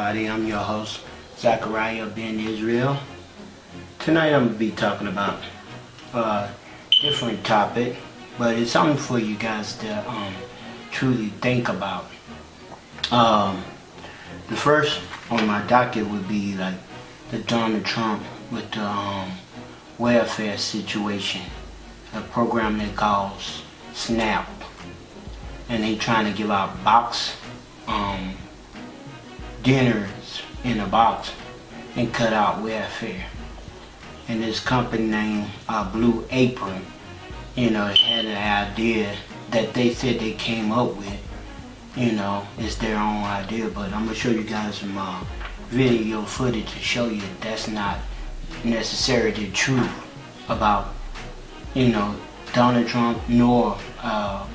everybody. I'm your host, Zachariah Ben Israel. Tonight I'm going to be talking about a different topic, but it's something for you guys to truly think about. The first on my docket would be like the Donald Trump with the welfare situation, a program they calls SNAP, and they trying to give out box dinners in a box and cut out welfare. And this company named Blue Apron, had an idea that they said they came up with. It's their own idea, but I'm gonna show you guys some video footage to show you that that's not necessarily the truth about, Donald Trump nor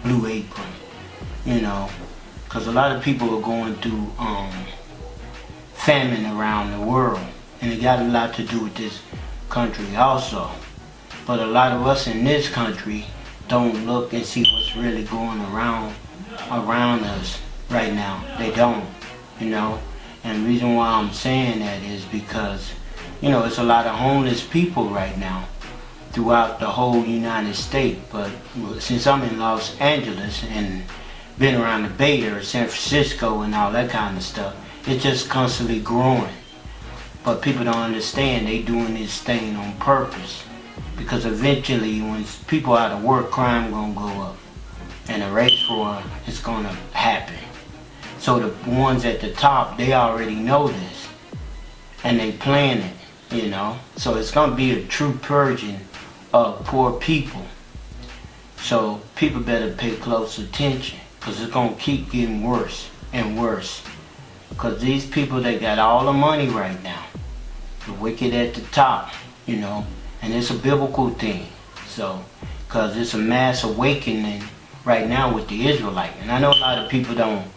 Blue Apron. Because a lot of people are going through famine around the world, and it got a lot to do with this country also. But a lot of us in this country don't look and see what's really going around us right now. They don't, And the reason why I'm saying that is because, it's a lot of homeless people right now throughout the whole United States. But since I'm in Los Angeles and been around the Bay Area, San Francisco and all that kind of stuff, it's just constantly growing. But people don't understand they doing this thing on purpose, because eventually when people out of work, crime gonna go up and the race war is gonna happen. So the ones at the top, they already know this and they plan it, So it's gonna be a true purging of poor people. So people better pay close attention, because it's gonna keep getting worse and worse. Because these people, they got all the money right now. The wicked at the top, and it's a biblical thing. So, because it's a mass awakening right now with the Israelites. And I know a lot of people don't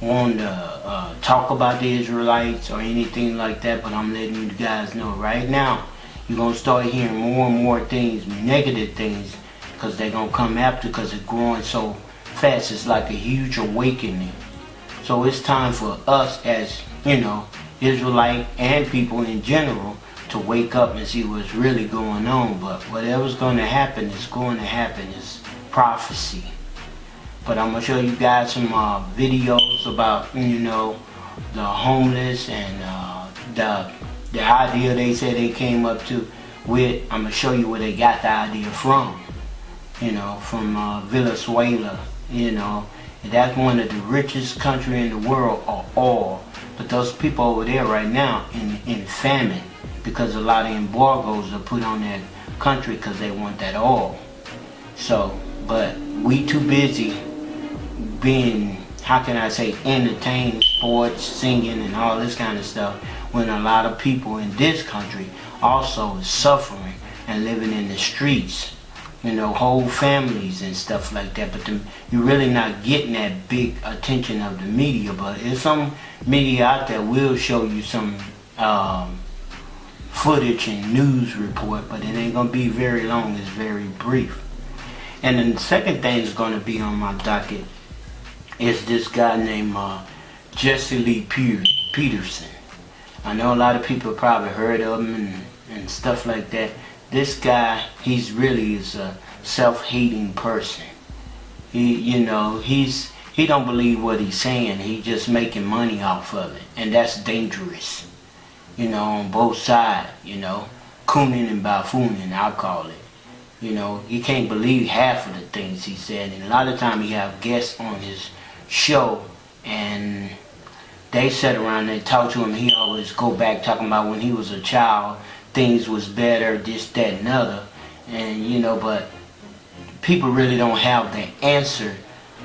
want to talk about the Israelites or anything like that, but I'm letting you guys know right now, you're going to start hearing more and more things, negative things, because they're going to come after, because it's growing so fast. It's like a huge awakening. So it's time for us as, Israelite and people in general to wake up and see what's really going on. But whatever's going to happen is going to happen. It's prophecy. But I'm going to show you guys some videos about, the homeless and the idea they said they came up to with. I'm going to show you where they got the idea from, from Venezuela, And that's one of the richest countries in the world of oil. But those people over there right now in famine, because a lot of embargoes are put on that country because they want that oil. So, but we too busy being, entertained, sports, singing and all this kind of stuff, when a lot of people in this country also is suffering and living in the streets. Whole families and stuff like that. But you're really not getting that big attention of the media. But there's some media out there will show you some footage and news report, but it ain't going to be very long. It's very brief. And then the second thing is going to be on my docket is this guy named Jesse Lee Peterson. I know a lot of people probably heard of him and stuff like that. This guy, he's really is a self-hating person. He don't believe what he's saying. He's just making money off of it, and that's dangerous. On both sides. Cooning and bafooning, I'll call it. You can't believe half of the things he said, and a lot of time he have guests on his show, and they sit around and talk to him. He always go back talking about when he was a child. Things was better, this, that, and other, and but people really don't have the answer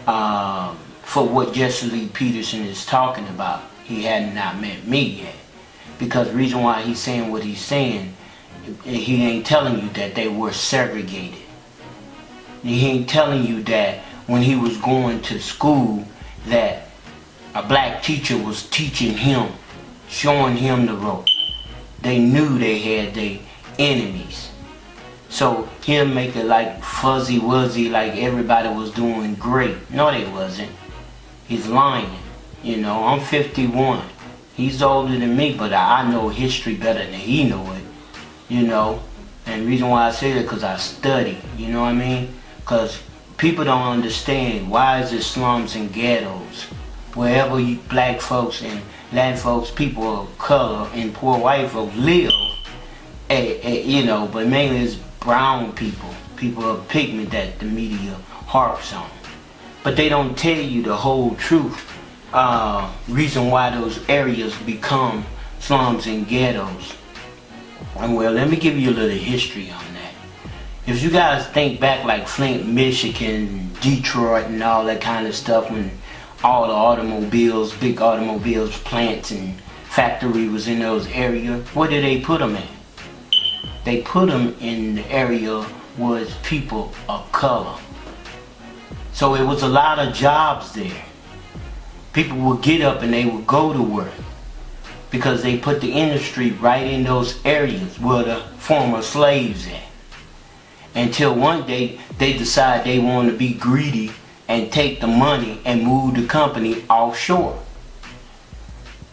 for what Jesse Lee Peterson is talking about. He had not met me yet, because the reason why he's saying what he's saying, he ain't telling you that they were segregated. He ain't telling you that when he was going to school that a black teacher was teaching him, showing him the ropes. They knew they had their enemies. So he'll make it like fuzzy wuzzy, like everybody was doing great. No, they wasn't. He's lying. I'm 51. He's older than me, but I know history better than he know it, you know. And the reason why I say that, because I study, you know what I mean? Because people don't understand, why is it slums and ghettos? Wherever you black folks and Latin folks, people of color, and poor white folks live, you know, but mainly it's brown people, people of pigment that the media harps on. But they don't tell you the whole truth. Reason why those areas become slums and ghettos. And well, let me give you a little history on that. If you guys think back like Flint, Michigan, Detroit and all that kind of stuff, when all the automobiles, big automobiles, plants and factory was in those areas, where did they put them in? They put them in the area was people of color. So it was a lot of jobs there. People would get up and they would go to work because they put the industry right in those areas where the former slaves at. Until one day they decide they want to be greedy and take the money and move the company offshore.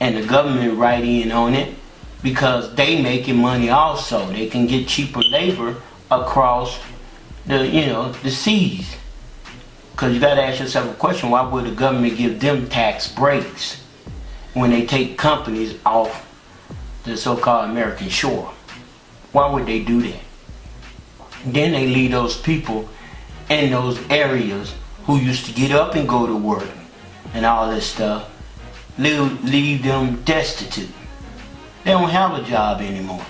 And the government right in on it because they making money also. They can get cheaper labor across the, you know, the seas. Because you got to ask yourself a question, why would the government give them tax breaks when they take companies off the so-called American shore? Why would they do that? Then they leave those people in those areas who used to get up and go to work and all this stuff, leave them destitute. They don't have a job anymore.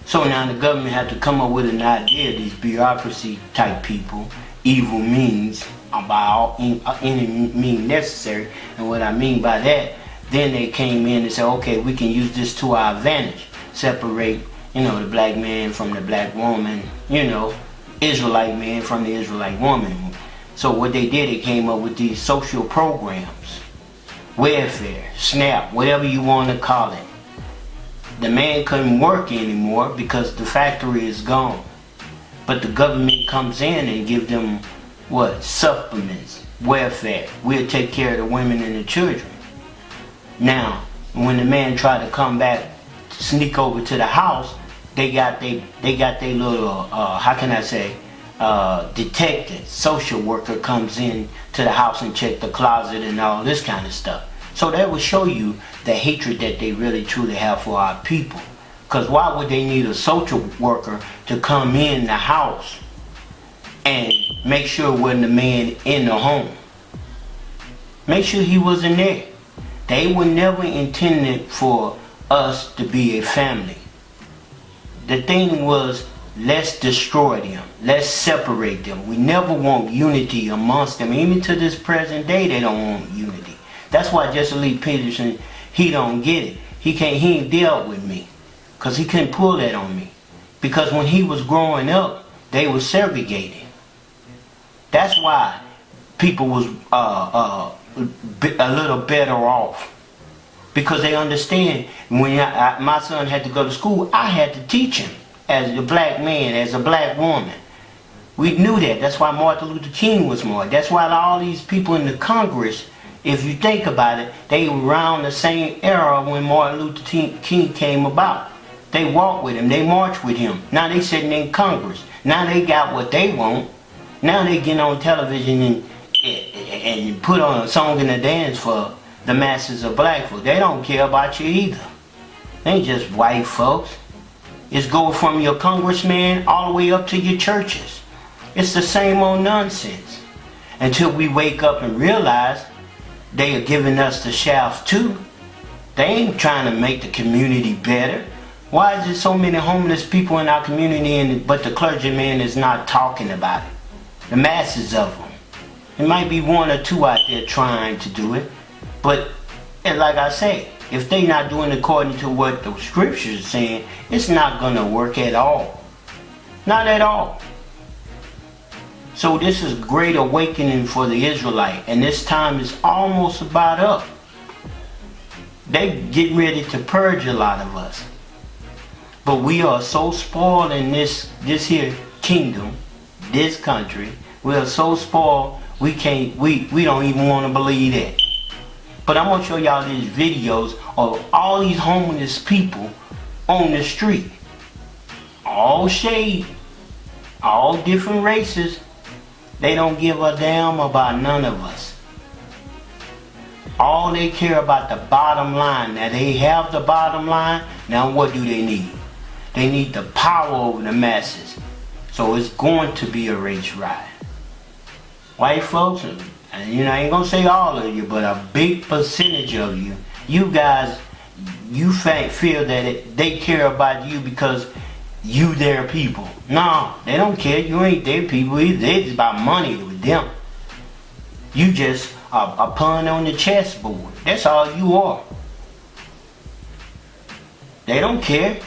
So now the government had to come up with an idea, these bureaucracy type people, evil means by any means necessary. And what I mean by that, then they came in and said, okay, we can use this to our advantage. Separate, you know, the black man from the black woman, you know, Israelite man from the Israelite woman. So what they did, they came up with these social programs, welfare, SNAP, whatever you want to call it. The man couldn't work anymore because the factory is gone. But the government comes in and give them what? Supplements, welfare. We'll take care of the women and the children. Now, when the man tried to come back, sneak over to the house, they got their little how can I say, detective, social worker comes in to the house and check the closet and all this kind of stuff. So that will show you the hatred that they really truly have for our people. Because why would they need a social worker to come in the house and make sure it wasn't the man in the home? Make sure he wasn't there. They were never intended for us to be a family. The thing was, let's destroy them. Let's separate them. We never want unity amongst them. Even to this present day, they don't want unity. That's why Jesse Lee Peterson, he don't get it. He ain't dealt with me. Because he couldn't pull that on me. Because when he was growing up, they were segregated. That's why people was a little better off. Because they understand, when my son had to go to school, I had to teach him as a black man, as a black woman. We knew that. That's why Martin Luther King was martyred. That's why all these people in the Congress, if you think about it, they were around the same era when Martin Luther King came about. They walked with him. They marched with him. Now they sitting in Congress. Now they got what they want. Now they get on television and put on a song and a dance for the masses of black folks. They don't care about you either. They ain't just white folks. It's going from your congressman all the way up to your churches. It's the same old nonsense. Until we wake up and realize they are giving us the shaft too. They ain't trying to make the community better. Why is there so many homeless people in our community but the clergyman is not talking about it? The masses of them. It might be one or two out there trying to do it. But like I say, if they not doing according to what the scriptures are saying, it's not going to work at all. Not at all. So this is great awakening for the Israelite. And this time is almost about up. They getting ready to purge a lot of us. But we are so spoiled in this here kingdom, this country. We are so spoiled, we don't even want to believe that. But I'm gonna show y'all these videos of all these homeless people on the street. All shade, all different races. They don't give a damn about none of us. All they care about the bottom line. Now they have the bottom line. Now what do they need? They need the power over the masses. So it's going to be a race riot. White folks, and I ain't gonna say all of you, but a big percentage of you, you guys, you feel that they care about you because you their people. No, they don't care. You ain't their people either. It's about money with them. You just a pawn on the chessboard. That's all you are. They don't care.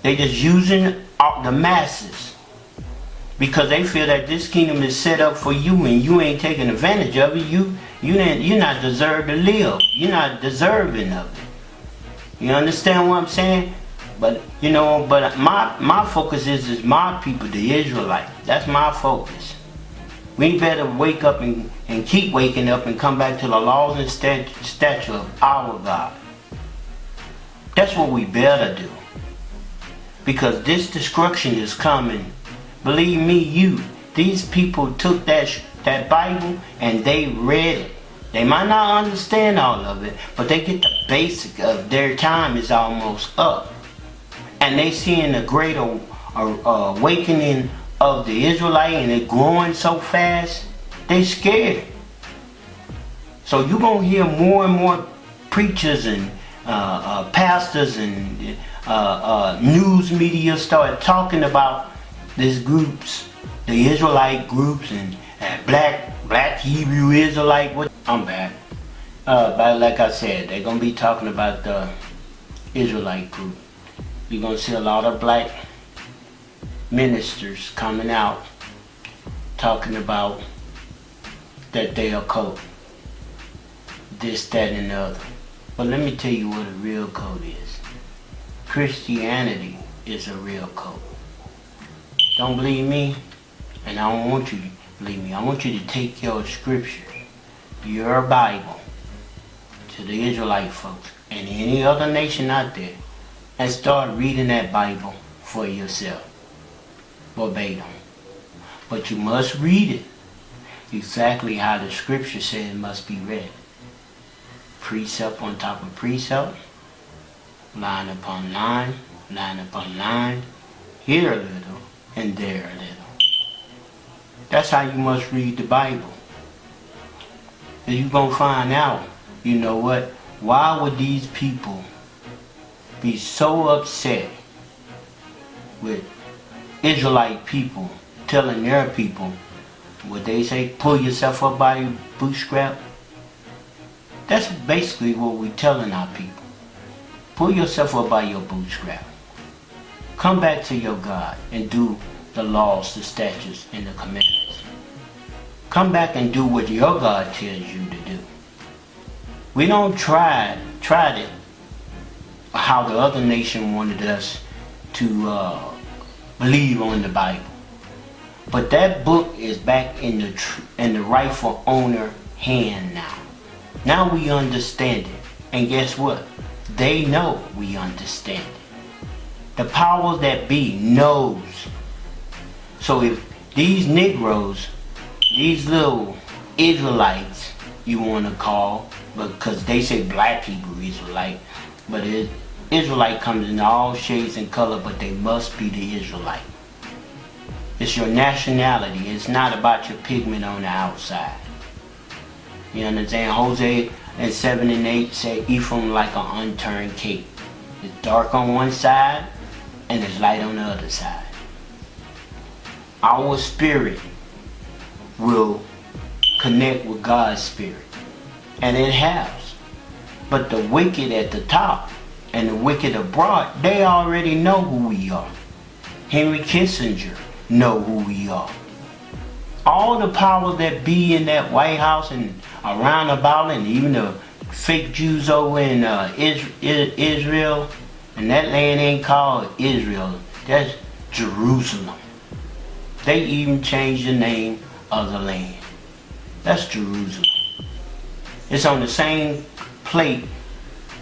They just using the masses because they feel that this kingdom is set up for you and you ain't taking advantage of it. You're not deserved to live. You're not deserving of it. You understand what I'm saying? But my focus is my people, the Israelites. That's my focus. We better wake up and keep waking up and come back to the laws and statutes of our God. That's what we better do. Because this destruction is coming. Believe me, these people took that Bible and they read it. They might not understand all of it, but they get the basic of their time is almost up. And they seeing a great awakening of the Israelite and it growing so fast, they scared. So you're going to hear more and more preachers and pastors and news media start talking about these groups, the Israelite groups and black Hebrew Israelite. I'm back. But like I said, they're going to be talking about the Israelite group. You're going to see a lot of black ministers coming out talking about that they are cult. This, that, and the other. But let me tell you what a real cult is. Christianity is a real cult. Don't believe me? And I don't want you to believe me. I want you to take your scripture, your Bible, to the Israelite folks and any other nation out there and start reading that Bible for yourself. Verbatim. But you must read it exactly how the scripture says it must be read. Precept on top of precept, line upon line upon line, here a little and there a little. That's how you must read the Bible. And you're going to find out, you know what, why would these people be so upset with Israelite people telling their people what they say, pull yourself up by your bootstrap? That's basically what we're telling our people. Pull yourself up by your bootstrap. Come back to your God and do the laws, the statutes, and the commandments. Come back and do what your God tells you to do. We don't try it how the other nation wanted us to believe on the Bible. But that book is back in the rightful owner hand now. Now we understand it. And guess what? They know we understand it. The powers that be knows. So if these Negroes, these little Israelites, you want to call, because they say black Hebrew Israelite, but Israelite comes in all shades and color, but they must be the Israelite. It's your nationality. It's not about your pigment on the outside. You understand? Hosea in 7 and 8 say Ephraim like an unturned cake. It's dark on one side and it's light on the other side. Our spirit will connect with God's spirit. And it has. But the wicked at the top and the wicked abroad, they already know who we are. Henry Kissinger know who we are. All the powers that be in that White House and around about, and even the fake Jews over in Israel, and that land ain't called Israel, that's Jerusalem. They even changed the name of the land. That's Jerusalem. It's on the same plate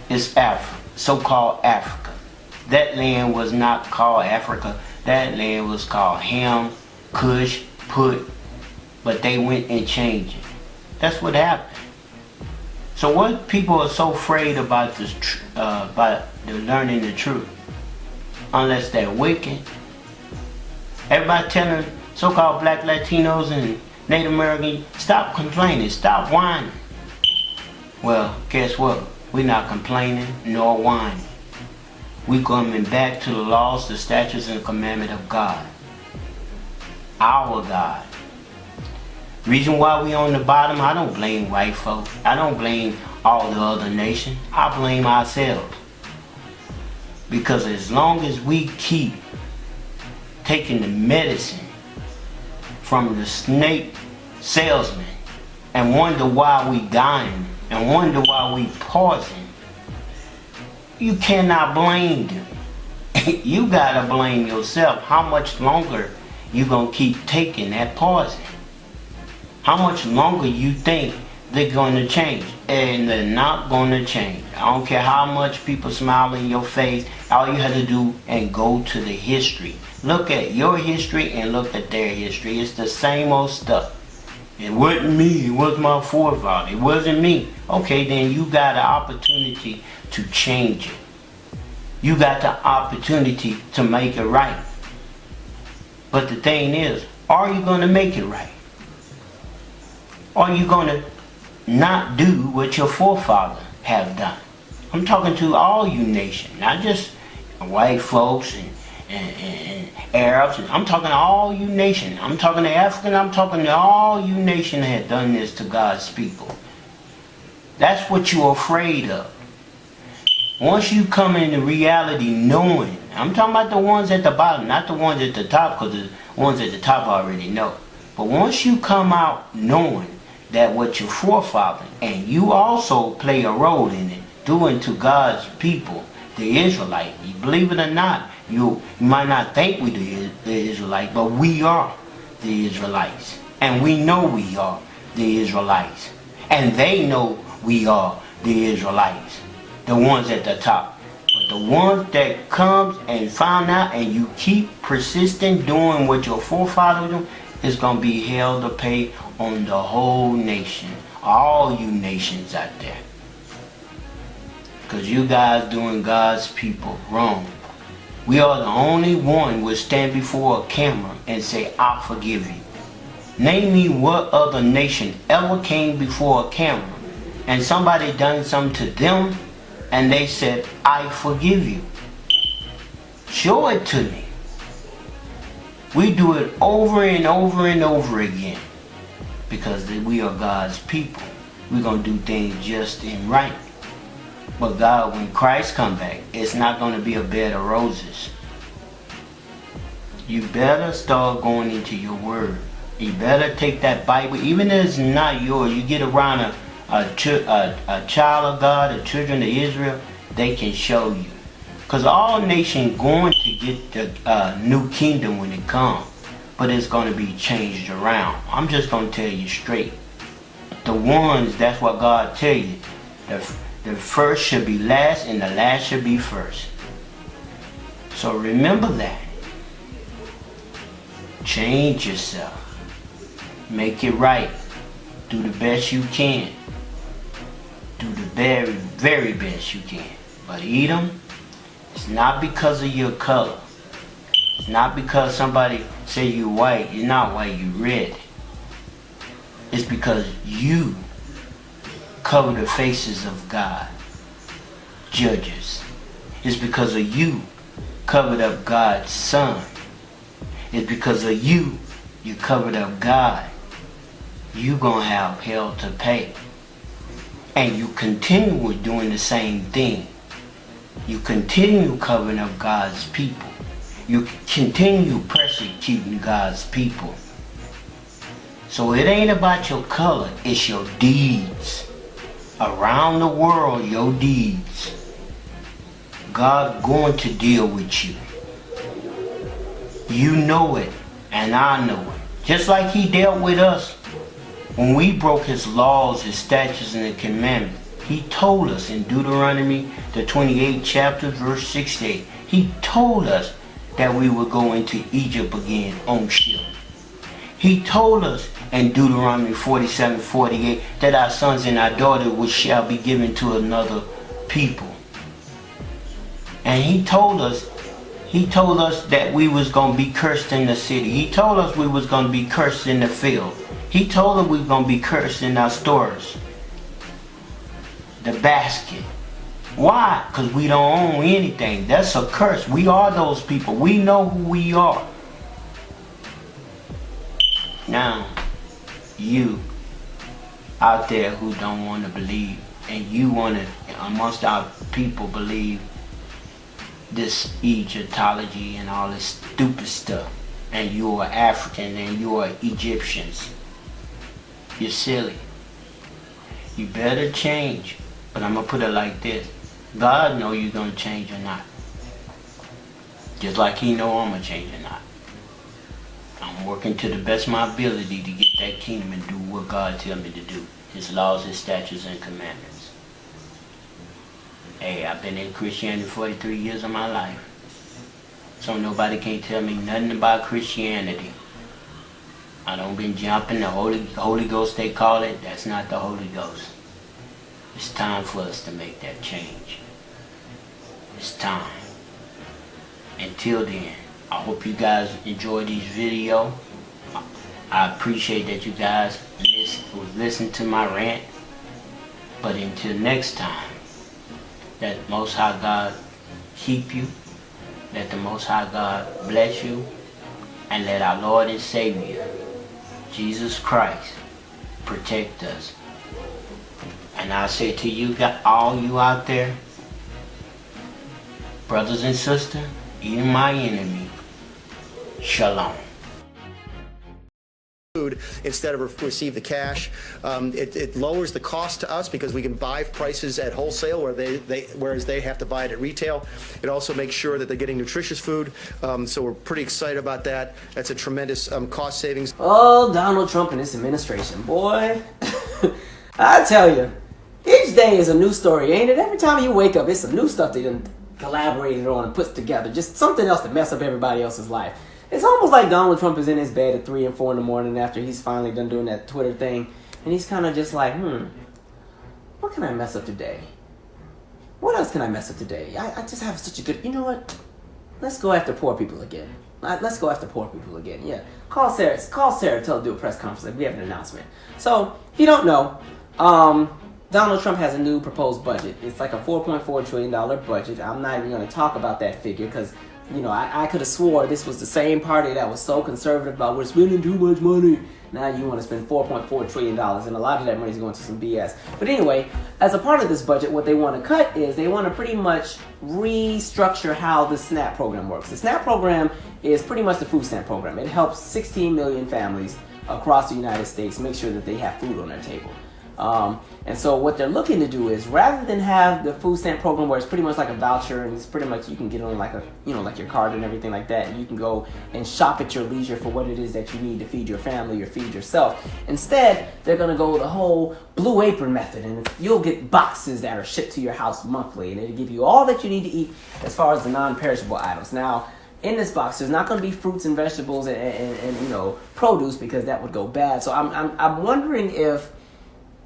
as Africa, so-called Africa. That land was not called Africa. That land was called Ham, Cush, Put, but they went and changed it. That's what happened. So what people are so afraid about this, about learning the truth, unless they're wicked. Everybody telling so-called black Latinos and Native Americans, stop complaining, stop whining. Well, guess what? We're not complaining nor whining. We're coming back to the laws, the statutes, and the commandment of God. Our God. Reason why we on the bottom, I don't blame white folks. I don't blame all the other nations. I blame ourselves. Because as long as we keep taking the medicine from the snake salesman and wonder why we dying and wonder why we pausing, you cannot blame them. You gotta blame yourself. How much longer you gonna keep taking that poison? How much longer you think they're gonna change? And they're not gonna change. I don't care how much people smile in your face. All you have to do and go to the history. Look at your history and look at their history. It's the same old stuff. It wasn't me, it was my forefather. It wasn't me. Okay, then you got an opportunity to change it. You got the opportunity to make it right. But the thing is, are you going to make it right? Are you going to not do what your forefathers have done? I'm talking to all you nations, not just white folks and Arabs. I'm talking to all you nations. I'm talking to African. I'm talking to all you nations that have done this to God's people. That's what you're afraid of. Once you come into reality knowing, I'm talking about the ones at the bottom, not the ones at the top, because the ones at the top already know. But once you come out knowing that what your forefather, and you also play a role in it, doing to God's people, the Israelite, you believe it or not, you might not think we the Israelite, but we are the Israelites. And we know we are the Israelites. And they know we are the Israelites. The ones at the top. But the ones that comes and found out and you keep persisting doing what your forefathers do, is going to be hell to pay on the whole nation. All you nations out there. Because you guys doing God's people wrong. We are the only one will stand before a camera and say, I forgive you. Name me what other nation ever came before a camera and somebody done something to them and they said, I forgive you. Show it to me. We do it over and over and over again because we are God's people. We're going to do things just and right. But God, when Christ come back, it's not going to be a bed of roses. You better start going into your word. You better take that Bible, even if it's not yours. You get around a child of God, the children of Israel, they can show you. Because all nations going to get the new kingdom when it comes. But it's going to be changed around. I'm just going to tell you straight. The ones, that's what God tell you. The first should be last and the last should be first. So remember that. Change yourself. Make it right. Do the best you can. Do the very, very best you can. But Edom, it's not because of your color. It's not because somebody say you white. You're not white, you red. It's because you cover the faces of God. Judges. It's because of you covered up God's son. It's because of you covered up God. You gonna have hell to pay. And you continue with doing the same thing. You continue covering up God's people. You continue persecuting God's people. So it ain't about your color, it's your deeds. Around the world, your deeds. God going to deal with you. You know it, and I know it. Just like he dealt with us When we broke his laws, his statutes, and the commandments, he told us in Deuteronomy, the 28th chapter, verse 68, he told us that we would go into Egypt again on ship. He told us in Deuteronomy 47:48 that our sons and our daughters shall be given to another people. And he told us that we was going to be cursed in the city. He told us we was going to be cursed in the field. He told us we was going to be cursed in our stores. The basket. Why? Because we don't own anything. That's a curse. We are those people. We know who we are. Now, you out there who don't want to believe, and you want to, amongst our people, believe this Egyptology and all this stupid stuff, and you are African and you are Egyptians, you're silly. You better change. But I'm going to put it like this. God know you're going to change or not. Just like he know I'm going to change or not. I'm working to the best of my ability to get that kingdom and do what God tell me to do. His laws, his statutes, and commandments. Hey, I've been in Christianity 43 years of my life. So nobody can tell me nothing about Christianity. I don't been jumping the Holy Ghost they call it. That's not the Holy Ghost. It's time for us to make that change. It's time. Until then, I hope you guys enjoy these videos. I appreciate that you guys listen to my rant. But until next time, that Most High God keep you. Let the Most High God bless you. And let our Lord and Savior, Jesus Christ, protect us. And I say to you, all you out there, brothers and sisters, even my enemy, shalom. Instead of receive the cash, it lowers the cost to us because we can buy prices at wholesale whereas they have to buy it at retail. It also makes sure that they're getting nutritious food, so we're pretty excited about that. That's a tremendous cost savings. Oh, Donald Trump and his administration, boy. I tell you, each day is a new story, ain't it? Every time you wake up, it's some new stuff they done collaborated on and put together. Just something else to mess up everybody else's life. It's almost like Donald Trump is in his bed at 3 and 4 in the morning after he's finally done doing that Twitter thing. And he's kind of just like, what can I mess up today? What else can I mess up today? I just have such a good, you know what? Let's go after poor people again. Let's go after poor people again. Yeah. Call Sarah, tell her to do a press conference. We have an announcement. So, if you don't know, Donald Trump has a new proposed budget. It's like a $4.4 trillion budget. I'm not even going to talk about that figure because, you know, I could have swore this was the same party that was so conservative about we're spending too much money. Now you want to spend $4.4 trillion, and a lot of that money is going to some BS. But anyway, as a part of this budget, what they want to cut is they want to pretty much restructure how the SNAP program works. The SNAP program is pretty much the food stamp program. It helps 16 million families across the United States make sure that they have food on their table. And so what they're looking to do is, rather than have the food stamp program where it's pretty much like a voucher and it's pretty much you can get on like a, you know, like your card and everything like that, and you can go and shop at your leisure for what it is that you need to feed your family or feed yourself. Instead, they're going to go the whole Blue Apron method, and you'll get boxes that are shipped to your house monthly, and it'll give you all that you need to eat as far as the non-perishable items. Now, in this box, there's not going to be fruits and vegetables and you know, produce, because that would go bad. So I'm wondering if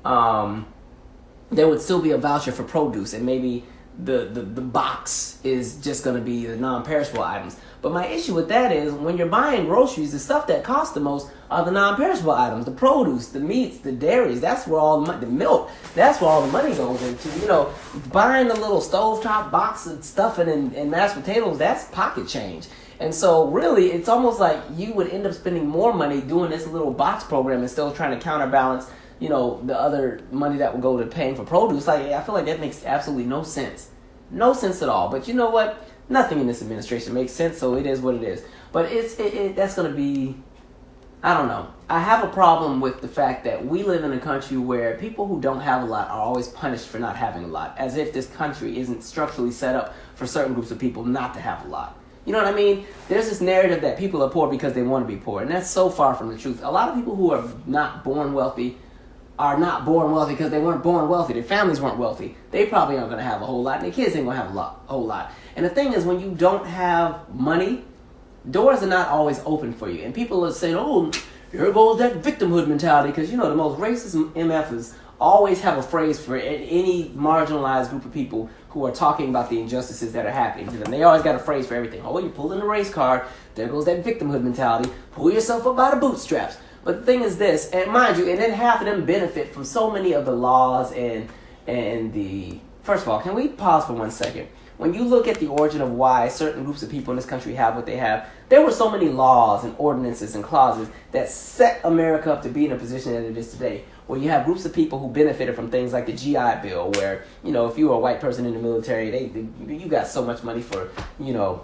there would still be a voucher for produce, and maybe the box is just going to be the non-perishable items. But my issue with that is, when you're buying groceries, the stuff that costs the most are the non-perishable items, the produce, the meats, the dairies. That's where all the money, the milk, that's where all the money goes into. You know, buying a little stovetop box of stuffing and mashed potatoes, that's pocket change. And so really, it's almost like you would end up spending more money doing this little box program and still trying to counterbalance, you know, the other money that would go to paying for produce. Like, I feel like that makes absolutely no sense. No sense at all. But you know what? Nothing in this administration makes sense, so it is what it is. But that's going to be, I don't know. I have a problem with the fact that we live in a country where people who don't have a lot are always punished for not having a lot, as if this country isn't structurally set up for certain groups of people not to have a lot. You know what I mean? There's this narrative that people are poor because they want to be poor, and that's so far from the truth. A lot of people who are not born wealthy are not born wealthy because they weren't born wealthy. Their families weren't wealthy. They probably aren't going to have a whole lot, and their kids ain't going to have a whole lot. And the thing is, when you don't have money, doors are not always open for you. And people are saying, oh, here goes that victimhood mentality, because, you know, the most racist MFers always have a phrase for any marginalized group of people who are talking about the injustices that are happening to them. They always got a phrase for everything. Oh, you pull in the race card, there goes that victimhood mentality. Pull yourself up by the bootstraps. But the thing is this, and mind you, and then half of them benefit from so many of the laws and the... First of all, can we pause for 1 second? When you look at the origin of why certain groups of people in this country have what they have, there were so many laws and ordinances and clauses that set America up to be in a position that it is today, where you have groups of people who benefited from things like the GI Bill, where, you know, if you were a white person in the military, you got so much money for, you know,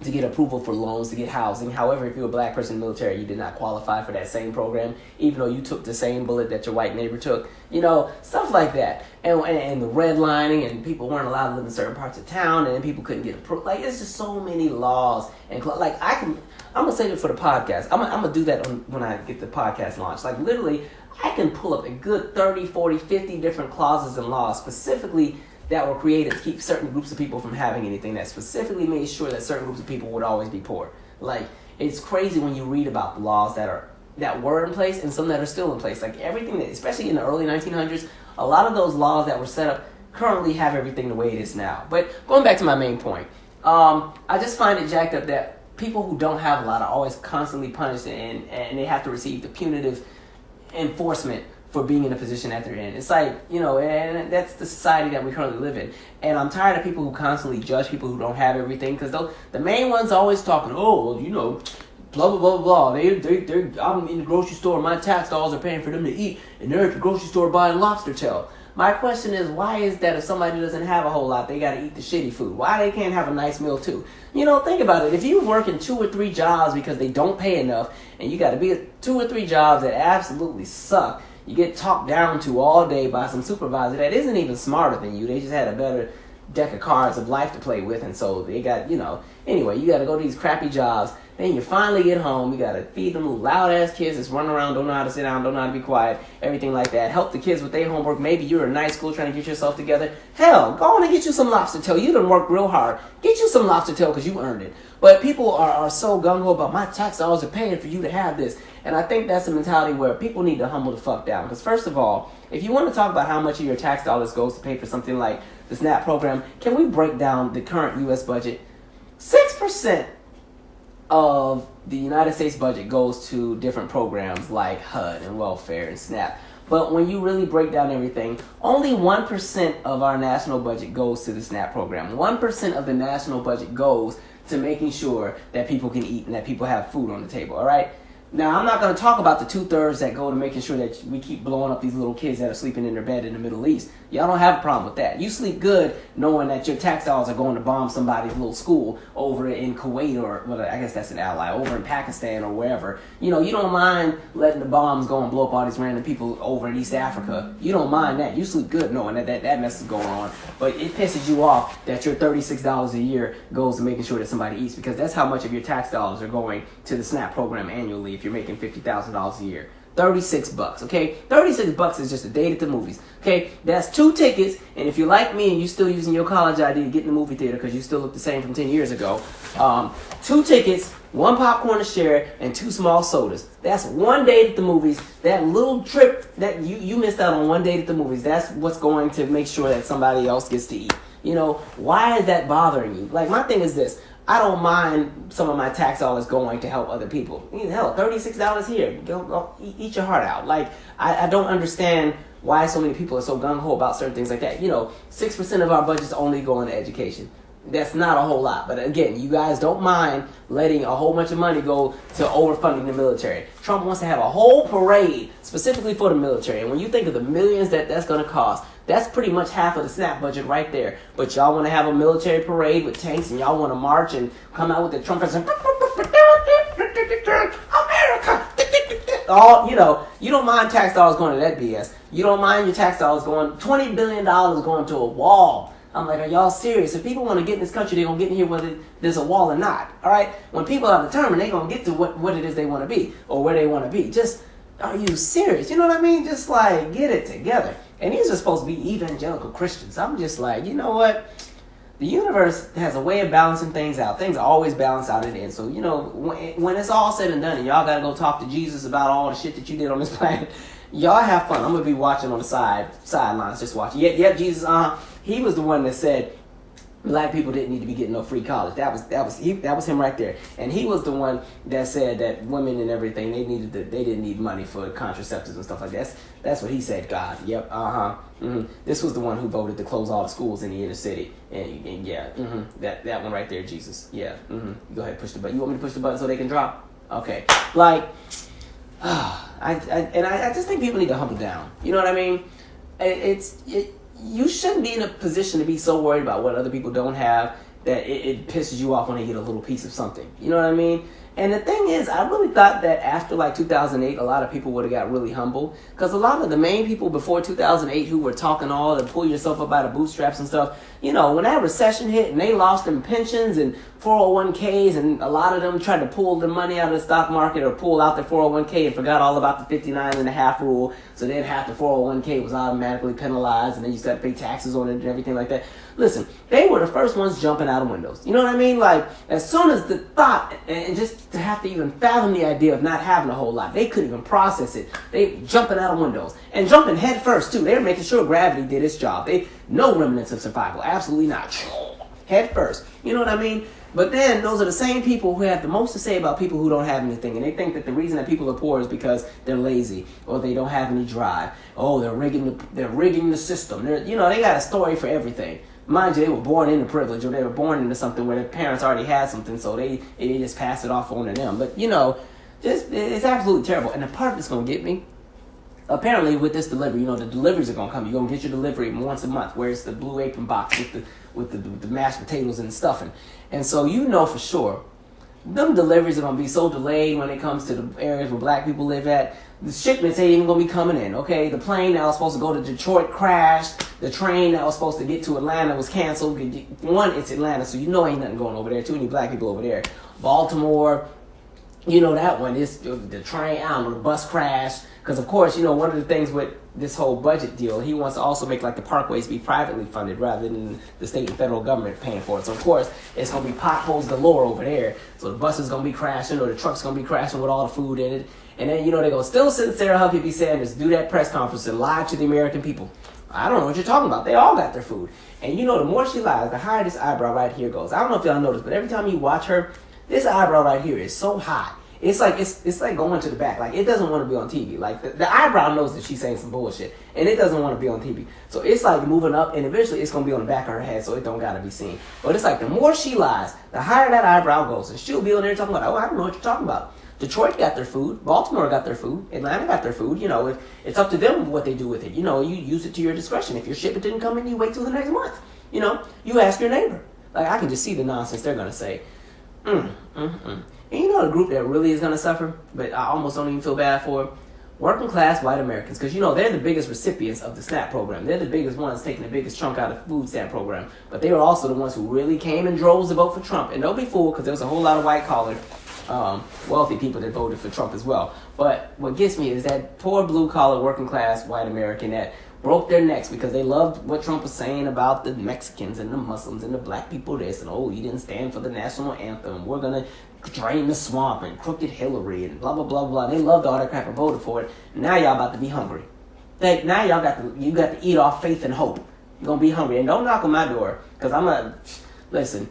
to get approval for loans, to get housing. However, if you were a black person in the military, you did not qualify for that same program, even though you took the same bullet that your white neighbor took. You know, stuff like that. And the redlining, and people weren't allowed to live in certain parts of town, and then people couldn't get approved. Like, it's just so many laws. And, like, I'm going to save it for the podcast. I'm going to do that when I get the podcast launched. Like, literally, I can pull up a good 30, 40, 50 different clauses and laws specifically that were created to keep certain groups of people from having anything, that specifically made sure that certain groups of people would always be poor. Like, it's crazy when you read about the laws that were in place and some that are still in place. Like, everything that, especially in the early 1900s, a lot of those laws that were set up currently have everything the way it is now. But going back to my main point, I just find it jacked up that people who don't have a lot are always constantly punished, and they have to receive the punitive enforcement for being in a position that they're in. It's like, you know, and that's the society that we currently live in. And I'm tired of people who constantly judge people who don't have everything, because the main ones always talking, oh, well, you know, blah, blah, blah, blah. I'm in the grocery store, my tax dollars are paying for them to eat, and they're at the grocery store buying lobster tail. My question is, why is that if somebody doesn't have a whole lot, they got to eat the shitty food? Why they can't have a nice meal too? You know, think about it. If you work in 2 or 3 jobs because they don't pay enough, and you got to be at 2 or 3 jobs that absolutely suck, you get talked down to all day by some supervisor that isn't even smarter than you. They just had a better deck of cards of life to play with, and so they got, you know, anyway, you got to go to these crappy jobs. Then you finally get home, you got to feed them little loud-ass kids that's running around, don't know how to sit down, don't know how to be quiet, everything like that. Help the kids with their homework. Maybe you're in night school trying to get yourself together. Hell, go on and get you some lobster tail. You done worked real hard. Get you some lobster tail because you earned it. But people are so gung-ho about my tax dollars are paying for you to have this. And I think that's a mentality where people need to humble the fuck down. Because first of all, if you want to talk about how much of your tax dollars goes to pay for something like the SNAP program, can we break down the current U.S. budget? 6% of the United States budget goes to different programs like HUD and welfare and SNAP. But when you really break down everything, only 1% of our national budget goes to the SNAP program. 1% of the national budget goes to making sure that people can eat and that people have food on the table, all right? Now, I'm not going to talk about the 2/3 that go to making sure that we keep blowing up these little kids that are sleeping in their bed in the Middle East. Y'all don't have a problem with that. You sleep good knowing that your tax dollars are going to bomb somebody's little school over in Kuwait, or, well, I guess that's an ally, over in Pakistan or wherever. You know, you don't mind letting the bombs go and blow up all these random people over in East Africa. You don't mind that. You sleep good knowing that mess is going on. But it pisses you off that your $36 a year goes to making sure that somebody eats, because that's how much of your tax dollars are going to the SNAP program annually if you're making $50,000 a year. $36, okay? $36 is just a date at the movies, okay? That's 2 tickets, and if you're like me and you're still using your college ID to get in the movie theater because you still look the same from 10 years ago, 2 tickets, 1 popcorn to share, and 2 small sodas. That's 1 date at the movies. That little trip that you missed out on 1 date at the movies, that's what's going to make sure that somebody else gets to eat. You know, why is that bothering you? Like, my thing is this. I don't mind some of my tax dollars going to help other people. Hell, $36 here. Go eat your heart out. Like, I don't understand why so many people are so gung-ho about certain things like that. You know, 6% of our budget's only going to education. That's not a whole lot. But again, you guys don't mind letting a whole bunch of money go to overfunding the military. Trump wants to have a whole parade specifically for the military. And when you think of the millions that's going to cost, that's pretty much half of the SNAP budget right there. But y'all want to have a military parade with tanks, and y'all want to march and come out with the trumpets and America. All, you know, you don't mind tax dollars going to that BS. You don't mind your tax dollars going, $20 billion going to a wall. I'm like, are y'all serious? If people want to get in this country, they're going to get in here whether there's a wall or not. All right? When people are determined, they're going to get to what it is they want to be or where they want to be. Just, are you serious? You know what I mean? Just like, get it together. And these are supposed to be evangelical Christians. I'm just like, you know what? The universe has a way of balancing things out. Things are always balanced out in the end. So, you know, when it's all said and done and y'all got to go talk to Jesus about all the shit that you did on this planet, y'all have fun. I'm going to be watching on the sidelines, just watching. Yep, Jesus, he was the one that said black people didn't need to be getting no free college. That was him right there. And he was the one that said that women and everything, they didn't need money for contraceptives and stuff like that. That's what he said, God. Yep, This was the one who voted to close all the schools in the inner city. And yeah, that one right there, Jesus. Yeah, Go ahead, push the button. You want me to push the button so they can drop? Okay. Like, I just think people need to humble down. You know what I mean? You shouldn't be in a position to be so worried about what other people don't have that it pisses you off when they get a little piece of something. You know what I mean? And the thing is, I really thought that after like 2008, a lot of people would have got really humble. Because a lot of the main people before 2008 who were talking all to pull yourself up out of bootstraps and stuff, you know, when that recession hit and they lost them pensions and 401ks and a lot of them tried to pull the money out of the stock market or pull out their 401k and forgot all about the 59.5 rule. So then half the 401k was automatically penalized and then you started to pay taxes on it and everything like that. Listen, they were the first ones jumping out of windows. You know what I mean? Like, as soon as the thought, and just to have to even fathom the idea of not having a whole lot, they couldn't even process it. They jumping out of windows. And jumping head first, too. They were making sure gravity did its job. No remnants of survival. Absolutely not. Head first. You know what I mean? But then, those are the same people who have the most to say about people who don't have anything. And they think that the reason that people are poor is because they're lazy or they don't have any drive. Oh, they're rigging the system. They got a story for everything. Mind you, they were born into privilege or they were born into something where their parents already had something, so they just pass it off on to them. But, it's absolutely terrible. And the part that's going to get me, apparently with this delivery, the deliveries are going to come. You're going to get your delivery once a month, where it's the blue apron box with the mashed potatoes and stuffing. And so for sure, them deliveries are going to be so delayed when it comes to the areas where black people live at. The shipments ain't even going to be coming in, okay? The plane that was supposed to go to Detroit crashed. The train that was supposed to get to Atlanta was canceled. One, it's Atlanta, so ain't nothing going over there. Too many black people over there. Baltimore, that one. Is the train, the bus crashed. Because, of course, one of the things with this whole budget deal, he wants to also make, like, the parkways be privately funded rather than the state and federal government paying for it. So, of course, it's going to be potholes galore over there. So the bus is going to be crashing or the truck's going to be crashing with all the food in it. And then, they're going to still send Sarah Huckabee Sanders do that press conference and lie to the American people. I don't know what you're talking about. They all got their food. And the more she lies, the higher this eyebrow right here goes. I don't know if y'all noticed, but every time you watch her, this eyebrow right here is so high. It's like going to the back. Like, it doesn't want to be on TV. Like, the eyebrow knows that she's saying some bullshit, and it doesn't want to be on TV. So it's like moving up, and eventually it's going to be on the back of her head, so it don't got to be seen. But it's like the more she lies, the higher that eyebrow goes. And she'll be on there talking about, I don't know what you're talking about. Detroit got their food. Baltimore got their food. Atlanta got their food. It's up to them what they do with it. You use it to your discretion. If your shipment didn't come in, you wait till the next month. You ask your neighbor. Like, I can just see the nonsense they're going to say. And the group that really is going to suffer, but I almost don't even feel bad for, working class white Americans. Because, they're the biggest recipients of the SNAP program. They're the biggest ones taking the biggest chunk out of the food stamp program. But they were also the ones who really came in droves to vote for Trump. And don't be fooled, because there was a whole lot of white-collar wealthy people that voted for Trump as well. But what gets me is that poor blue-collar working-class white American that broke their necks because they loved what Trump was saying about the Mexicans and the Muslims and the black people this, and you didn't stand for the national anthem, we're going to drain the swamp and crooked Hillary and blah, blah, blah, blah. They loved all that crap and voted for it. Now y'all about to be hungry. Now y'all got to eat off faith and hope. You're going to be hungry. And don't knock on my door, because I'm not, listen,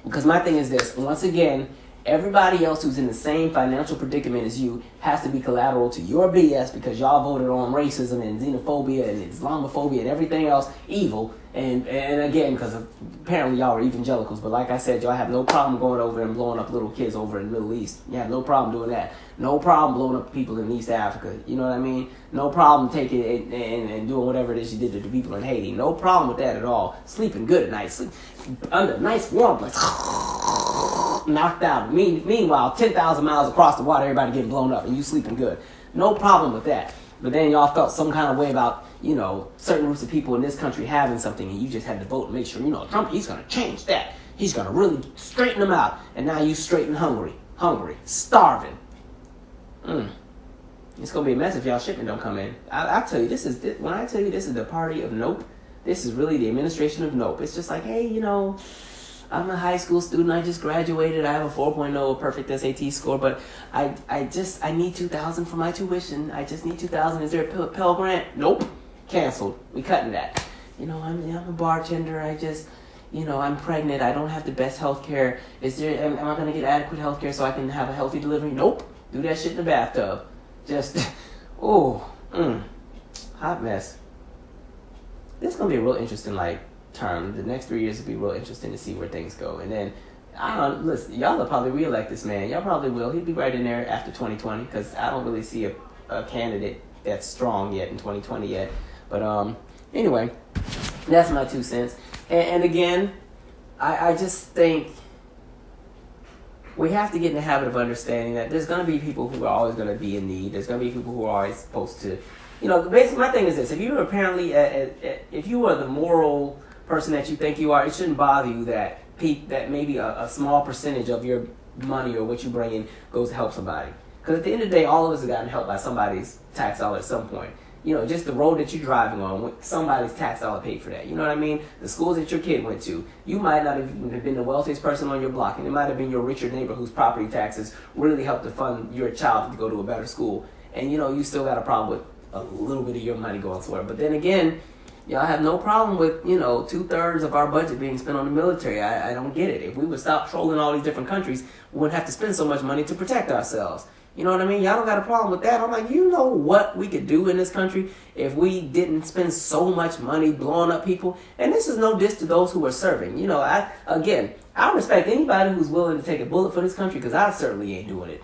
because my thing is this, once again, everybody else who's in the same financial predicament as you has to be collateral to your BS because y'all voted on racism and xenophobia and Islamophobia and everything else evil. And again, because apparently y'all are evangelicals, but like I said, y'all have no problem going over and blowing up little kids over in the Middle East. You have no problem doing that. No problem blowing up people in East Africa. You know what I mean? No problem taking it and doing whatever it is you did to the people in Haiti. No problem with that at all. Sleeping good at night. Sleep under nice warm place. Knocked out. Meanwhile, 10,000 miles across the water, everybody getting blown up, and you sleeping good. No problem with that. But then y'all felt some kind of way about, certain groups of people in this country having something, and you just had to vote and make sure, Trump, he's going to change that. He's going to really straighten them out. And now you straight and hungry, starving. It's going to be a mess if y'all shipment don't come in. I tell you, when I tell you this is the party of nope, this is really the administration of nope. It's just like, hey, I'm a high school student. I just graduated. I have a 4.0, perfect SAT score, but I need $2,000 for my tuition. I just need $2,000. Is there a Pell Grant? Nope. Canceled. We cutting that. I'm a bartender. I'm pregnant. I don't have the best health care. Am I going to get adequate health care so I can have a healthy delivery? Nope. Do that shit in the bathtub. Just, hot mess. This is going to be a real interesting, term. The next 3 years will be real interesting to see where things go. And then, listen, y'all will probably reelect this man. Y'all probably will. He'll be right in there after 2020 because I don't really see a candidate that's strong yet in 2020 yet. But anyway, that's my 2 cents. And again, I just think we have to get in the habit of understanding that there's going to be people who are always going to be in need. There's going to be people who are always supposed to, basically my thing is this. If you apparently, if you are the moral person that you think you are, it shouldn't bother you that maybe a small percentage of your money or what you bring in goes to help somebody. Because at the end of the day, all of us have gotten helped by somebody's tax dollar at some point. Just the road that you're driving on, somebody's tax dollar paid for that. You know what I mean? The schools that your kid went to, you might not have been the wealthiest person on your block, and it might have been your richer neighbor whose property taxes really helped to fund your child to go to a better school. And you still got a problem with a little bit of your money going somewhere. But then again, y'all have no problem with, 2/3 of our budget being spent on the military. I don't get it. If we would stop trolling all these different countries, we wouldn't have to spend so much money to protect ourselves. You know what I mean? Y'all don't got a problem with that. I'm like, what we could do in this country if we didn't spend so much money blowing up people? And this is no diss to those who are serving. I respect anybody who's willing to take a bullet for this country because I certainly ain't doing it.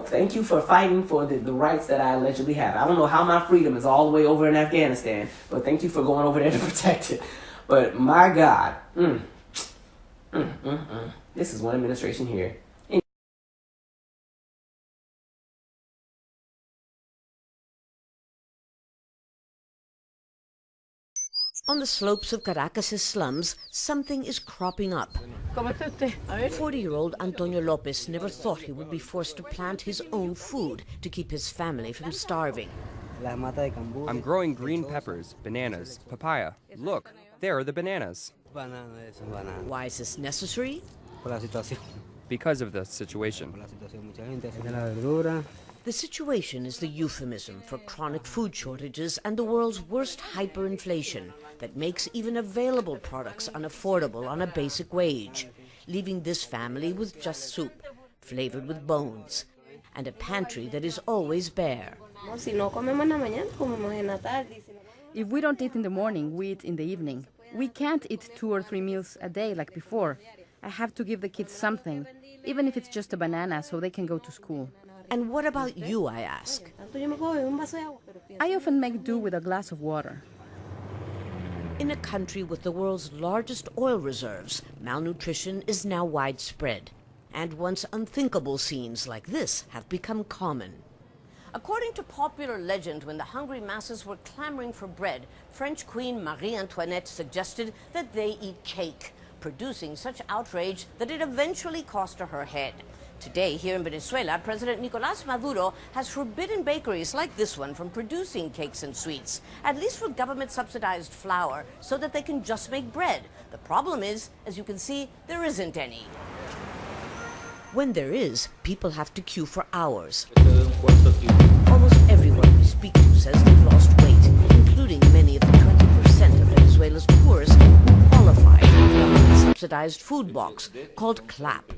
Thank you for fighting for the rights that I allegedly have. I don't know how my freedom is all the way over in Afghanistan, but thank you for going over there to protect it. But my God, this is one administration here. On the slopes of Caracas' slums, something is cropping up. 40-year-old Antonio Lopez never thought he would be forced to plant his own food to keep his family from starving. I'm growing green peppers, bananas, papaya. Look, there are the bananas. Why is this necessary? Because of the situation. The situation is the euphemism for chronic food shortages and the world's worst hyperinflation that makes even available products unaffordable on a basic wage, leaving this family with just soup, flavored with bones, and a pantry that is always bare. If we don't eat in the morning, we eat in the evening. We can't eat 2 or 3 meals a day like before. I have to give the kids something, even if it's just a banana so they can go to school. And what about you, I ask? I often make do with a glass of water. In a country with the world's largest oil reserves, malnutrition is now widespread. And once unthinkable scenes like this have become common. According to popular legend, when the hungry masses were clamoring for bread, French Queen Marie Antoinette suggested that they eat cake, producing such outrage that it eventually cost her head. Today, here in Venezuela, President Nicolás Maduro has forbidden bakeries like this one from producing cakes and sweets, at least for government-subsidized flour, so that they can just make bread. The problem is, as you can see, there isn't any. When there is, people have to queue for hours. Almost everyone we speak to says they've lost weight, including many of the 20% of Venezuela's poorest who qualify for the government-subsidized food box called CLAP.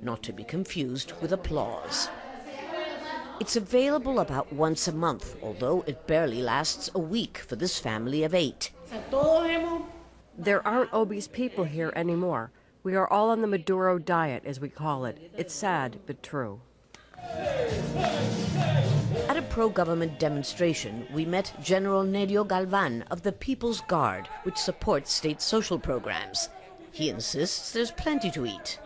Not to be confused with applause. It's available about once a month, although it barely lasts a week for this family of 8. There aren't obese people here anymore. We are all on the Maduro diet, as we call it. It's sad, but true. At a pro-government demonstration, we met General Nerio Galvan of the People's Guard, which supports state social programs. He insists there's plenty to eat.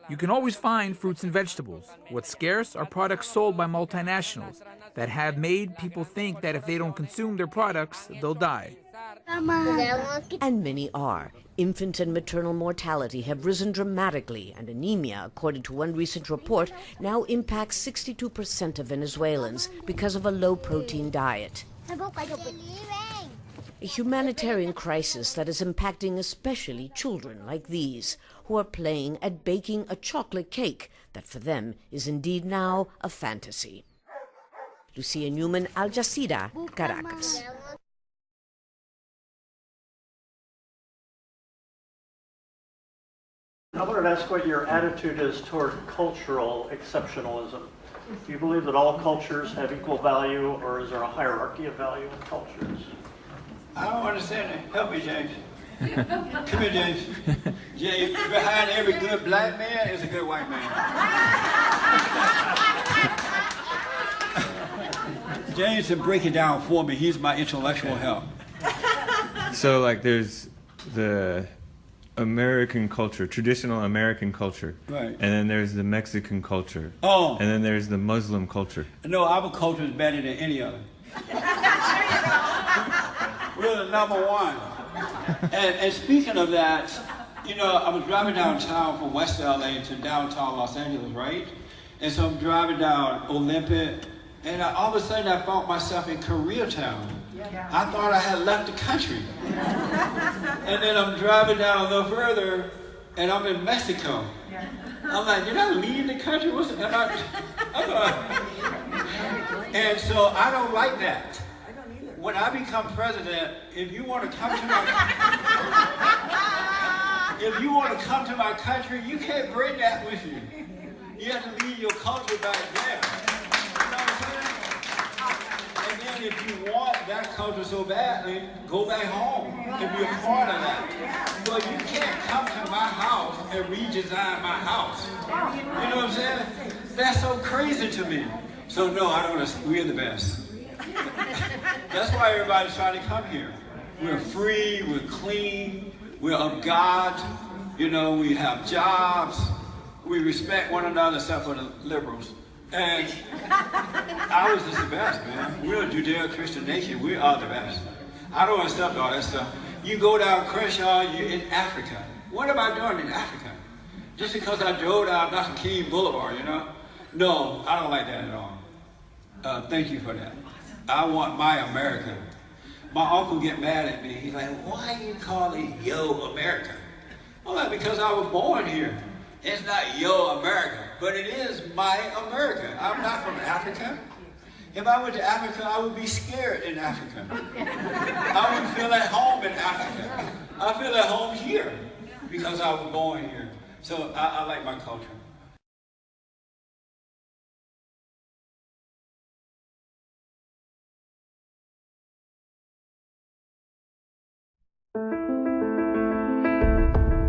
You can always find fruits and vegetables. What's scarce are products sold by multinationals that have made people think that if they don't consume their products, they'll die. And many are. Infant and maternal mortality have risen dramatically, and anemia, according to one recent report, now impacts 62% of Venezuelans because of a low-protein diet. A humanitarian crisis that is impacting especially children like these, who are playing at baking a chocolate cake that for them is indeed now a fantasy. Lucia Newman, Al Jazeera, Caracas. I wanted to ask what your attitude is toward cultural exceptionalism. Do you believe that all cultures have equal value, or is there a hierarchy of value in cultures? I don't understand it. Help me, James. Come here, James. James, behind every good black man is a good white man. James can break it down for me. He's my intellectual help. So, like, there's the American culture, traditional American culture. Right. And then there's the Mexican culture. Oh. And then there's the Muslim culture. No, our culture is better than any other. We're the number one. And speaking of that, you know, I was driving downtown from West LA to downtown Los Angeles, right? And so I'm driving down Olympic, and all of a sudden I found myself in Koreatown. I thought I had left the country. And then I'm driving down a little further, and I'm in Mexico. I'm like, did I leave the country? And so I don't like that. When I become president, if you want to come to my country, you can't bring that with you. You have to leave your culture back there. You know what I'm saying? And then if you want that culture so badly, go back home and be a part of that. But you can't come to my house and redesign my house. You know what I'm saying? That's so crazy to me. So no, I don't want to, we're the best. That's why everybody's trying to come here. We're free, we're clean, we're of God, you know, we have jobs, we respect one another except for the liberals. And ours is the best, man. We're a Judeo-Christian nation, we are the best. I don't accept all that stuff. You go down Crenshaw, you're in Africa. What am I doing in Africa? Just because I drove down Dr. King Boulevard, you know? No, I don't like that at all. Thank you for that. I want my America. My uncle get mad at me. He's like, why are you calling Yo America? I'm like, because I was born here. It's not Yo America, but it is my America. I'm not from Africa. If I went to Africa, I would be scared in Africa. I wouldn't feel at home in Africa. I feel at home here because I was born here. So I like my culture.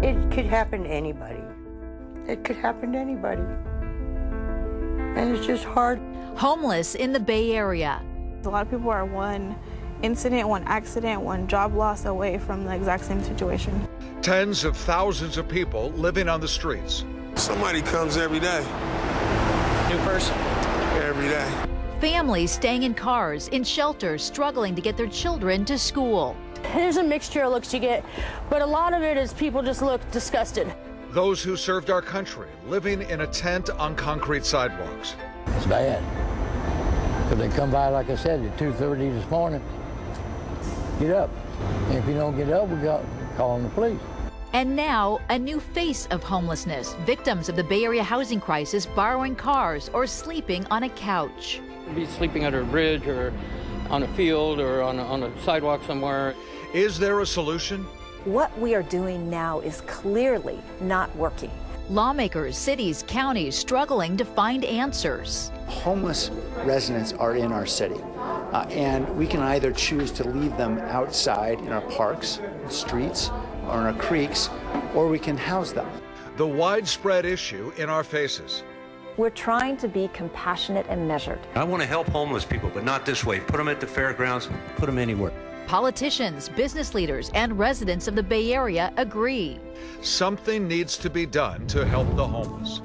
It could happen to anybody. It could happen to anybody. And it's just hard. Homeless in the Bay Area. A lot of people are one incident, one accident, one job loss away from the exact same situation. Tens of thousands of people living on the streets. Somebody comes every day. New person. Every day. Families staying in cars, in shelters, struggling to get their children to school. There's a mixture of looks you get, but a lot of it is people just look disgusted. Those who served our country living in a tent on concrete sidewalks. It's bad. Because they come by, like I said, at 2:30 this morning. Get up. And if you don't get up, we got calling the police. And now, a new face of homelessness. Victims of the Bay Area housing crisis borrowing cars or sleeping on a couch. Be sleeping under a bridge or on a field or on a sidewalk somewhere. Is there a solution? What we are doing now is clearly not working. Lawmakers, cities, counties struggling to find answers. Homeless residents are in our city, and we can either choose to leave them outside in our parks, streets, or in our creeks, or we can house them. The widespread issue in our faces. We're trying to be compassionate and measured. I want to help homeless people, but not this way. Put them at the fairgrounds, put them anywhere. Politicians, business leaders, and residents of the Bay Area agree. Something needs to be done to help the homeless.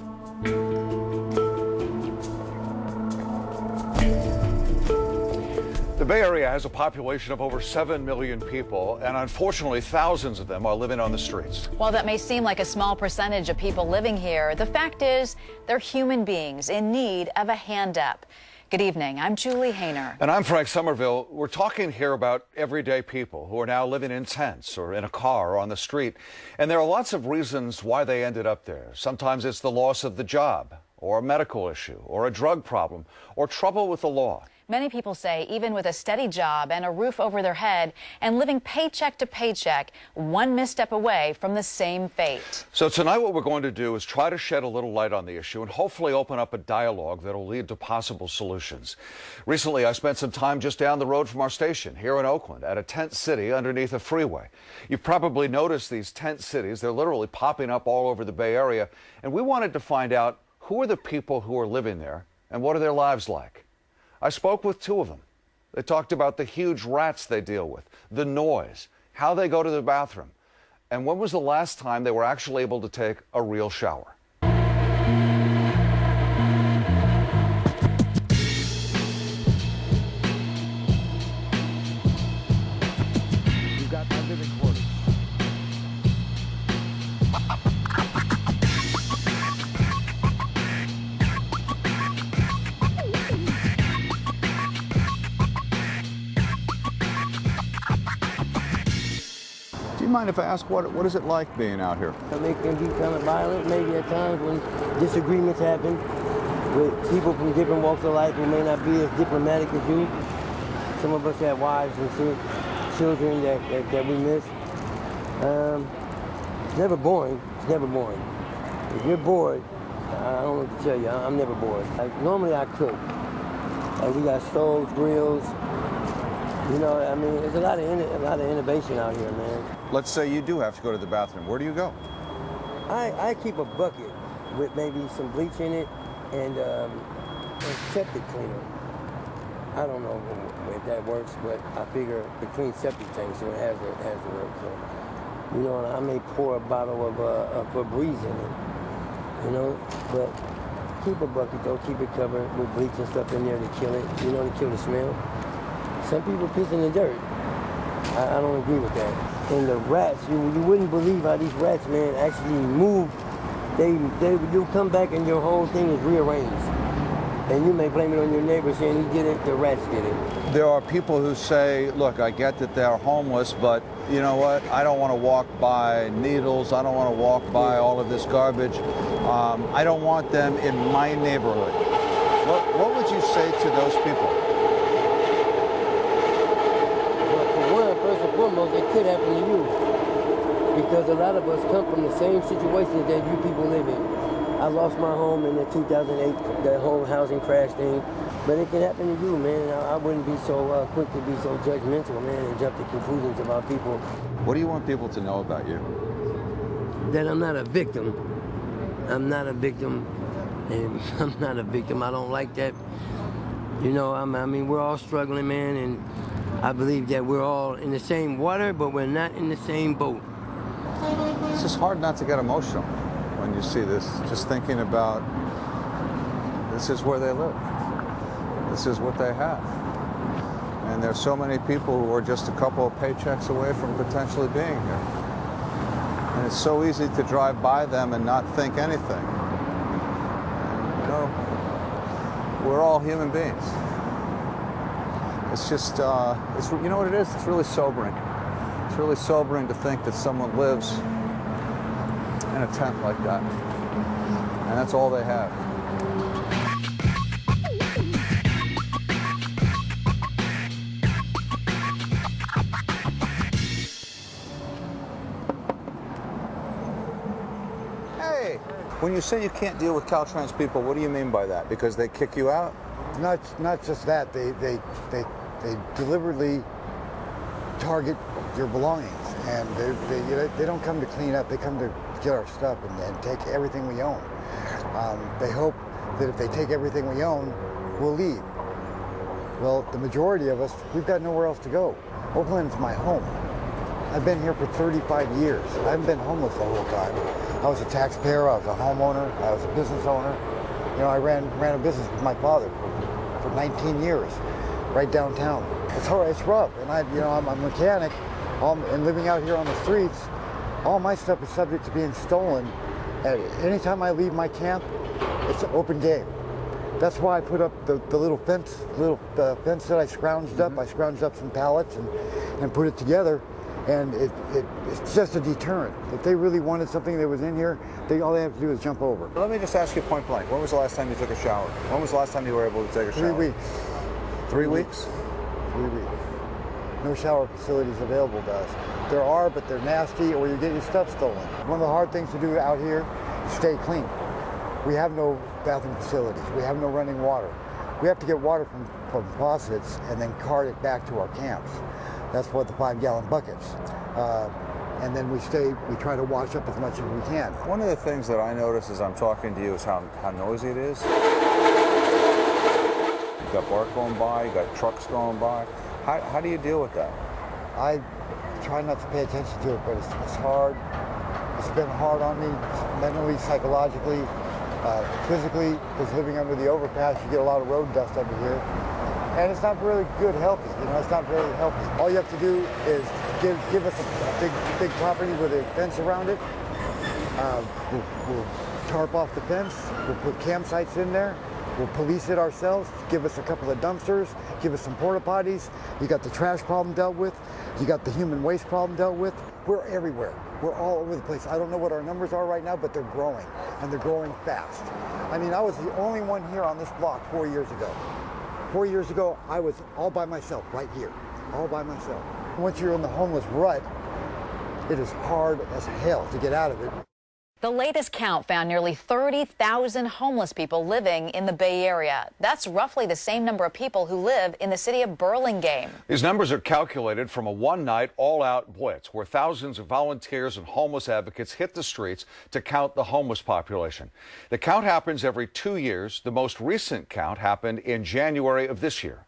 The Bay Area has a population of over 7 million people, and unfortunately, thousands of them are living on the streets. While that may seem like a small percentage of people living here, the fact is they're human beings in need of a hand up. Good evening. I'm Julie Hayner. And I'm Frank Somerville. We're talking here about everyday people who are now living in tents or in a car or on the street. And there are lots of reasons why they ended up there. Sometimes it's the loss of the job, or a medical issue, or a drug problem, or trouble with the law. Many people say even with a steady job and a roof over their head and living paycheck to paycheck, one misstep away from the same fate. So tonight what we're going to do is try to shed a little light on the issue and hopefully open up a dialogue that will lead to possible solutions. Recently, I spent some time just down the road from our station here in Oakland at a tent city underneath a freeway. You've probably noticed these tent cities. They're literally popping up all over the Bay Area. And we wanted to find out who are the people who are living there and what are their lives like. I spoke with two of them. They talked about the huge rats they deal with, the noise, how they go to the bathroom, and when was the last time they were actually able to take a real shower. You've got my living quarters. Do you mind if I ask what is it like being out here? It can be kind of violent, maybe at times when disagreements happen with people from different walks of life who may not be as diplomatic as you. Some of us have wives and children that we miss. It's never boring. It's never boring. If you're bored, I don't know what to tell you. I'm never bored. Normally I cook. We got stoves, grills. You know, I mean, there's a lot of innovation out here, man. Let's say you do have to go to the bathroom. Where do you go? I keep a bucket with maybe some bleach in it and a septic cleaner. I don't know if that works, but I figure between septic tanks, so it has to work. So, you know, I may pour a bottle of Febreze in it, you know, but keep a bucket though, keep it covered with bleach and stuff in there to kill it, you know, to kill the smell. Some people piss in the dirt. I don't agree with that. And the rats, you wouldn't believe how these rats, man, actually move. You come back and your whole thing is rearranged. And you may blame it on your neighbor saying he did it, the rats did it. There are people who say, look, I get that they're homeless, but you know what? I don't want to walk by needles. I don't want to walk by all of this garbage. I don't want them in my neighborhood. What would you say to those people? First and foremost, it could happen to you because a lot of us come from the same situations that you people live in. I lost my home in the 2008, the whole housing crash thing, but it can happen to you, man. I wouldn't be so quick to be so judgmental, man, and jump to conclusions about people. What do you want people to know about you? That I'm not a victim. I'm not a victim, and I'm not a victim. I don't like that. You know, I mean, we're all struggling, man, and I believe that we're all in the same water, but we're not in the same boat. It's just hard not to get emotional when you see this, just thinking about this is where they live. This is what they have. And there's so many people who are just a couple of paychecks away from potentially being here. And it's so easy to drive by them and not think anything. And, you know, we're all human beings. It's just, you know what it is? It's really sobering. It's really sobering to think that someone lives in a tent like that. And that's all they have. Hey, when you say you can't deal with Caltrans people, what do you mean by that? Because they kick you out? Not just that. They deliberately target your belongings, and they don't come to clean up. They come to get our stuff and take everything we own. They hope that if they take everything we own, we'll leave. Well, the majority of us, we've got nowhere else to go. Oakland's my home. I've been here for 35 years. I haven't been homeless the whole time. I was a taxpayer, I was a homeowner, I was a business owner. You know, I ran a business with my father for 19 years, right downtown. It's hard, it's rough, and I'm a mechanic, and living out here on the streets, all my stuff is subject to being stolen. And anytime I leave my camp, it's an open game. That's why I put up the little fence that I scrounged up. I scrounged up some pallets and put it together, and it's just a deterrent. If they really wanted something that was in here, all they have to do is jump over. Let me just ask you point blank. When was the last time you took a shower? When was the last time you were able to take a shower? 3 weeks. 3 weeks? 3 weeks. No shower facilities available to us. There are, but they're nasty, or you get your stuff stolen. One of the hard things to do out here is stay clean. We have no bathroom facilities. We have no running water. We have to get water from faucets and then cart it back to our camps. That's what the 5-gallon buckets. And then we try to wash up as much as we can. One of the things that I notice as I'm talking to you is how noisy it is. You've got BART going by, you've got trucks going by. How do you deal with that? I try not to pay attention to it, but it's hard. It's been hard on me, mentally, psychologically, physically, because living under the overpass, you get a lot of road dust under here. And it's not really good healthy, it's not very healthy. All you have to do is give us a big property with a fence around it. We'll tarp off the fence, we'll put campsites in there, we'll police it ourselves, give us a couple of dumpsters, give us some porta potties. You got the trash problem dealt with, you got the human waste problem dealt with. We're everywhere. We're all over the place. I don't know what our numbers are right now, but they're growing, and they're growing fast. I mean, I was the only one here on this block 4 years ago. 4 years ago, I was all by myself, right here, all by myself. Once you're in the homeless rut, it is hard as hell to get out of it. The latest count found nearly 30,000 homeless people living in the Bay Area. That's roughly the same number of people who live in the city of Burlingame. These numbers are calculated from a one-night all-out blitz where thousands of volunteers and homeless advocates hit the streets to count the homeless population. The count happens every 2 years. The most recent count happened in January of this year.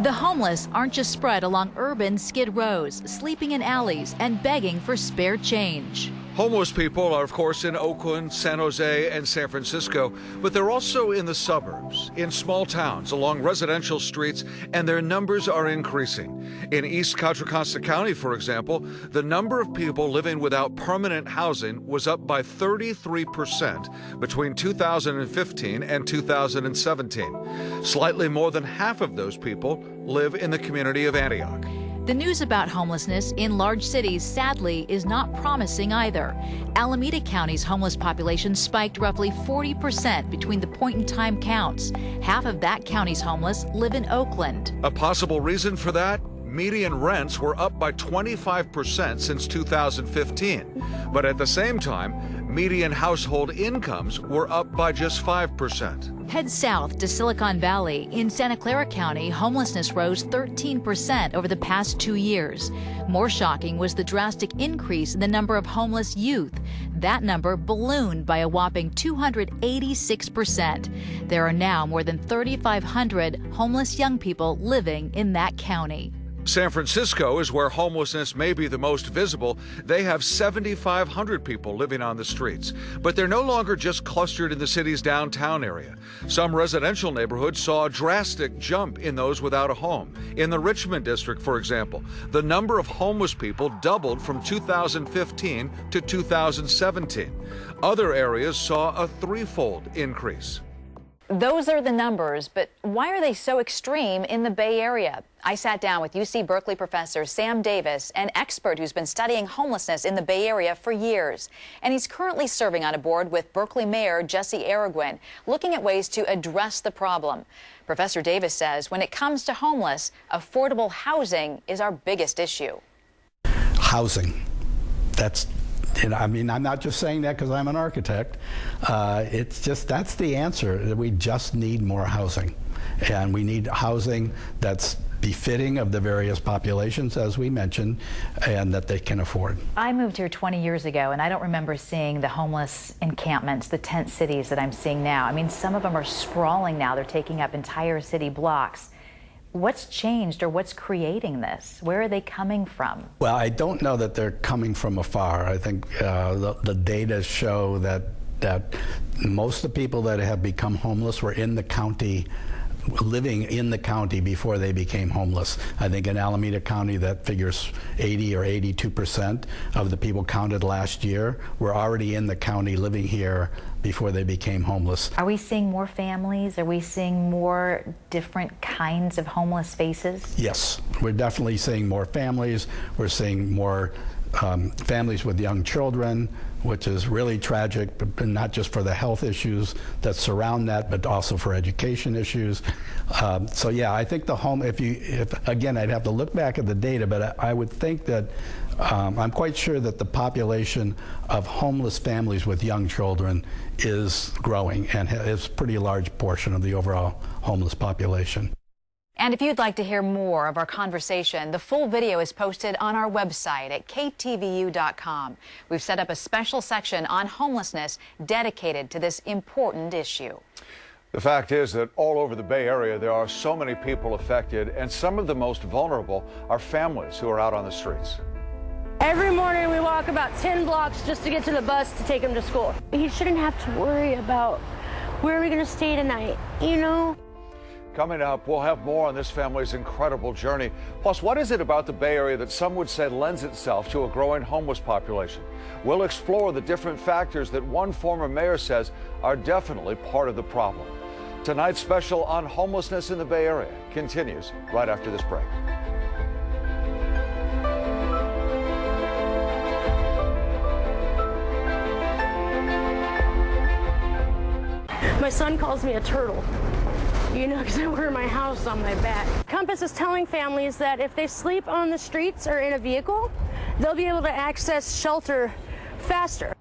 The homeless aren't just spread along urban skid rows, sleeping in alleys and begging for spare change. Homeless people are, of course, in Oakland, San Jose, and San Francisco, but they're also in the suburbs, in small towns, along residential streets, and their numbers are increasing. In East Contra Costa County, for example, the number of people living without permanent housing was up by 33% between 2015 and 2017. Slightly more than half of those people live in the community of Antioch. The news about homelessness in large cities, sadly, is not promising either. Alameda County's homeless population spiked roughly 40% between the point-in-time counts. Half of that county's homeless live in Oakland. A possible reason for that? Median rents were up by 25% since 2015. But at the same time, median household incomes were up by just 5%. Head south to Silicon Valley. In Santa Clara County, homelessness rose 13% over the past 2 years. More shocking was the drastic increase in the number of homeless youth. That number ballooned by a whopping 286%. There are now more than 3,500 homeless young people living in that county. San Francisco is where homelessness may be the most visible. They have 7,500 people living on the streets. But they're no longer just clustered in the city's downtown area. Some residential neighborhoods saw a drastic jump in those without a home. In the Richmond district, for example, the number of homeless people doubled from 2015 to 2017. Other areas saw a threefold increase. Those are the numbers, but why are they so extreme in the Bay Area? I sat down with UC Berkeley professor Sam Davis, an expert who's been studying homelessness in the Bay Area for years. And he's currently serving on a board with Berkeley Mayor Jesse Arreguin, looking at ways to address the problem. Professor Davis says when it comes to homeless, affordable housing is our biggest issue. Housing. I mean, I'm not just saying that because I'm an architect. That's the answer. We just need more housing. And we need housing that's befitting of the various populations, as we mentioned, and that they can afford. I moved here 20 years ago, and I don't remember seeing the homeless encampments, the tent cities that I'm seeing now. I mean, some of them are sprawling now. They're taking up entire city blocks. What's changed or what's creating this? Where are they coming from? Well, I don't know that they're coming from afar. I think the data show that most of the people that have become homeless were in the county, living in the county before they became homeless. I think in Alameda County that figures 80 or 82% of the people counted last year were already in the county living here before they became homeless. Are we seeing more families? Are we seeing more different kinds of homeless faces? Yes, we're definitely seeing more families. We're seeing more families with young children, which is really tragic, but not just for the health issues that surround that, but also for education issues. So yeah, I think the home, if again, I'd have to look back at the data, but I would think that I'm quite sure that the population of homeless families with young children is growing and is a pretty large portion of the overall homeless population. And if you'd like to hear more of our conversation, the full video is posted on our website at ktvu.com. We've set up a special section on homelessness dedicated to this important issue. The fact is that all over the Bay Area, there are so many people affected, and some of the most vulnerable are families who are out on the streets. Every morning we walk about 10 blocks just to get to the bus to take him to school. He shouldn't have to worry about where are we going to stay tonight, you know? Coming up, we'll have more on this family's incredible journey. Plus, what is it about the Bay Area that some would say lends itself to a growing homeless population? We'll explore the different factors that one former mayor says are definitely part of the problem. Tonight's special on homelessness in the Bay Area continues right after this break. My son calls me a turtle, you know, because I wear my house on my back. Compass is telling families that if they sleep on the streets or in a vehicle, they'll be able to access shelter faster.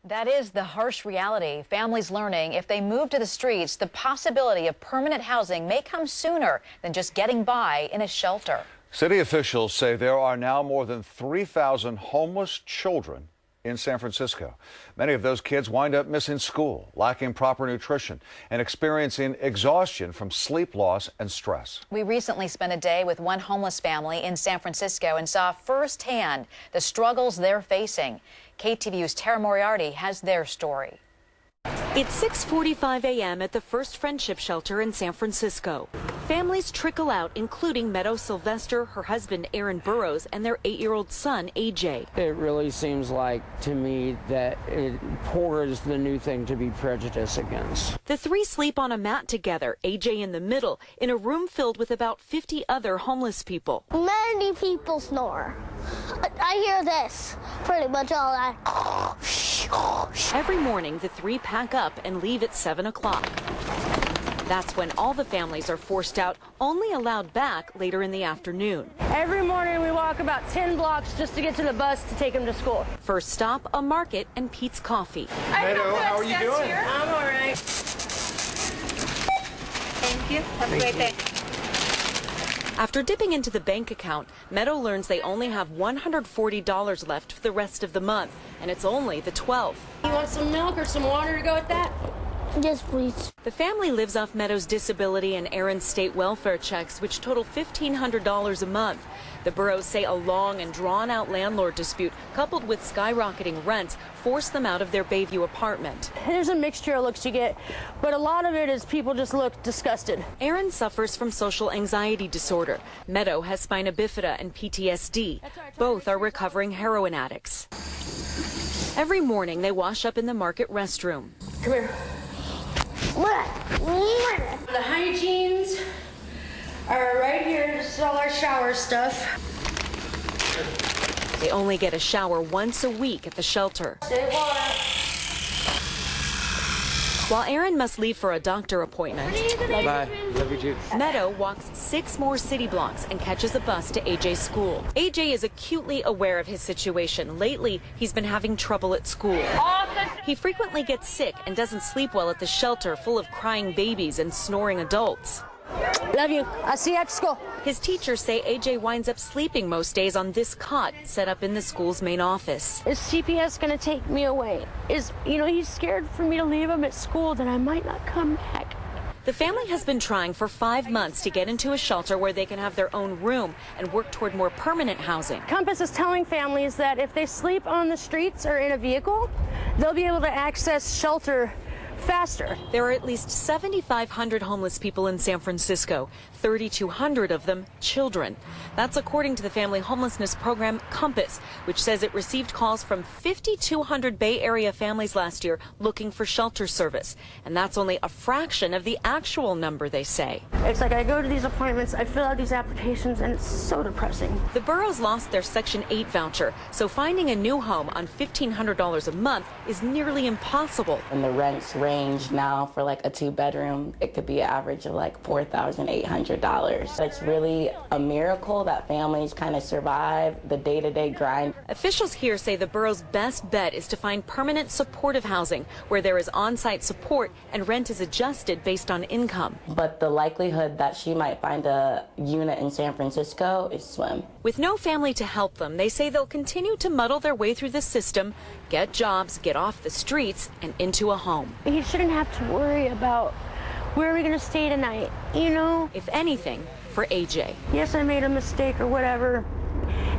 That is the harsh reality. Families learning if they move to the streets, the possibility of permanent housing may come sooner than just getting by in a shelter. City officials say there are now more than 3,000 homeless children in San Francisco. Many of those kids wind up missing school, lacking proper nutrition, and experiencing exhaustion from sleep loss and stress. We recently spent a day with one homeless family in San Francisco and saw firsthand the struggles they're facing. KTVU's Tara Moriarty has their story. It's 6:45 a.m. at the First Friendship Shelter in San Francisco. Families trickle out, including Meadow Sylvester, her husband Aaron Burrows, and their 8-year-old son, AJ. It really seems like, to me, that poor is the new thing to be prejudiced against. The three sleep on a mat together, AJ in the middle, in a room filled with about 50 other homeless people. Many people snore. I hear this pretty much all that. Every morning, the three pack up and leave at 7 o'clock. That's when all the families are forced out, only allowed back later in the afternoon. Every morning we walk about 10 blocks just to get to the bus to take him to school. First stop, a market and Pete's Coffee. Meadow, how are you doing? Here. I'm all right. Thank you. Have a great day. After dipping into the bank account, Meadow learns they only have $140 left for the rest of the month, and it's only the 12th. You want some milk or some water to go with that? Yes, please. The family lives off Meadow's disability and Aaron's state welfare checks, which total $1,500 a month. The Burrows say a long and drawn-out landlord dispute, coupled with skyrocketing rents, forced them out of their Bayview apartment. There's a mixture of looks you get, but a lot of it is people just look disgusted. Aaron suffers from social anxiety disorder. Meadow has spina bifida and PTSD. Both are recovering heroin addicts. Every morning, they wash up in the market restroom. Come here. The hygienes are right here. This is all our shower stuff. They only get a shower once a week at the shelter. Save water. While Aaron must leave for a doctor appointment, Bye. Love you too. Meadow walks 6 more city blocks and catches a bus to AJ's school. AJ is acutely aware of his situation. Lately, he's been having trouble at school. He frequently gets sick and doesn't sleep well at the shelter full of crying babies and snoring adults. Love you. I'll see you at school. His teachers say AJ winds up sleeping most days on this cot set up in the school's main office. Is CPS going to take me away? He's scared for me to leave him at school, that I might not come back. The family has been trying for 5 months to get into a shelter where they can have their own room and work toward more permanent housing. Compass is telling families that if they sleep on the streets or in a vehicle, they'll be able to access shelter faster. There are at least 7,500 homeless people in San Francisco, 3,200 of them children. That's according to the family homelessness program Compass, which says it received calls from 5,200 Bay Area families last year looking for shelter service. And that's only a fraction of the actual number, they say. It's like I go to these appointments, I fill out these applications, and it's so depressing. The boroughs lost their Section 8 voucher, so finding a new home on $1,500 a month is nearly impossible. And the rents range now for like a 2-bedroom, it could be an average of like $4,800. It's really a miracle that families kind of survive the day-to-day grind. Officials here say the borough's best bet is to find permanent supportive housing where there is on-site support and rent is adjusted based on income. But the likelihood that she might find a unit in San Francisco is slim. With no family to help them, they say they'll continue to muddle their way through the system, get jobs, get off the streets, and into a home. You shouldn't have to worry about where are we going to stay tonight, you know? If anything, for AJ. Yes, I made a mistake or whatever,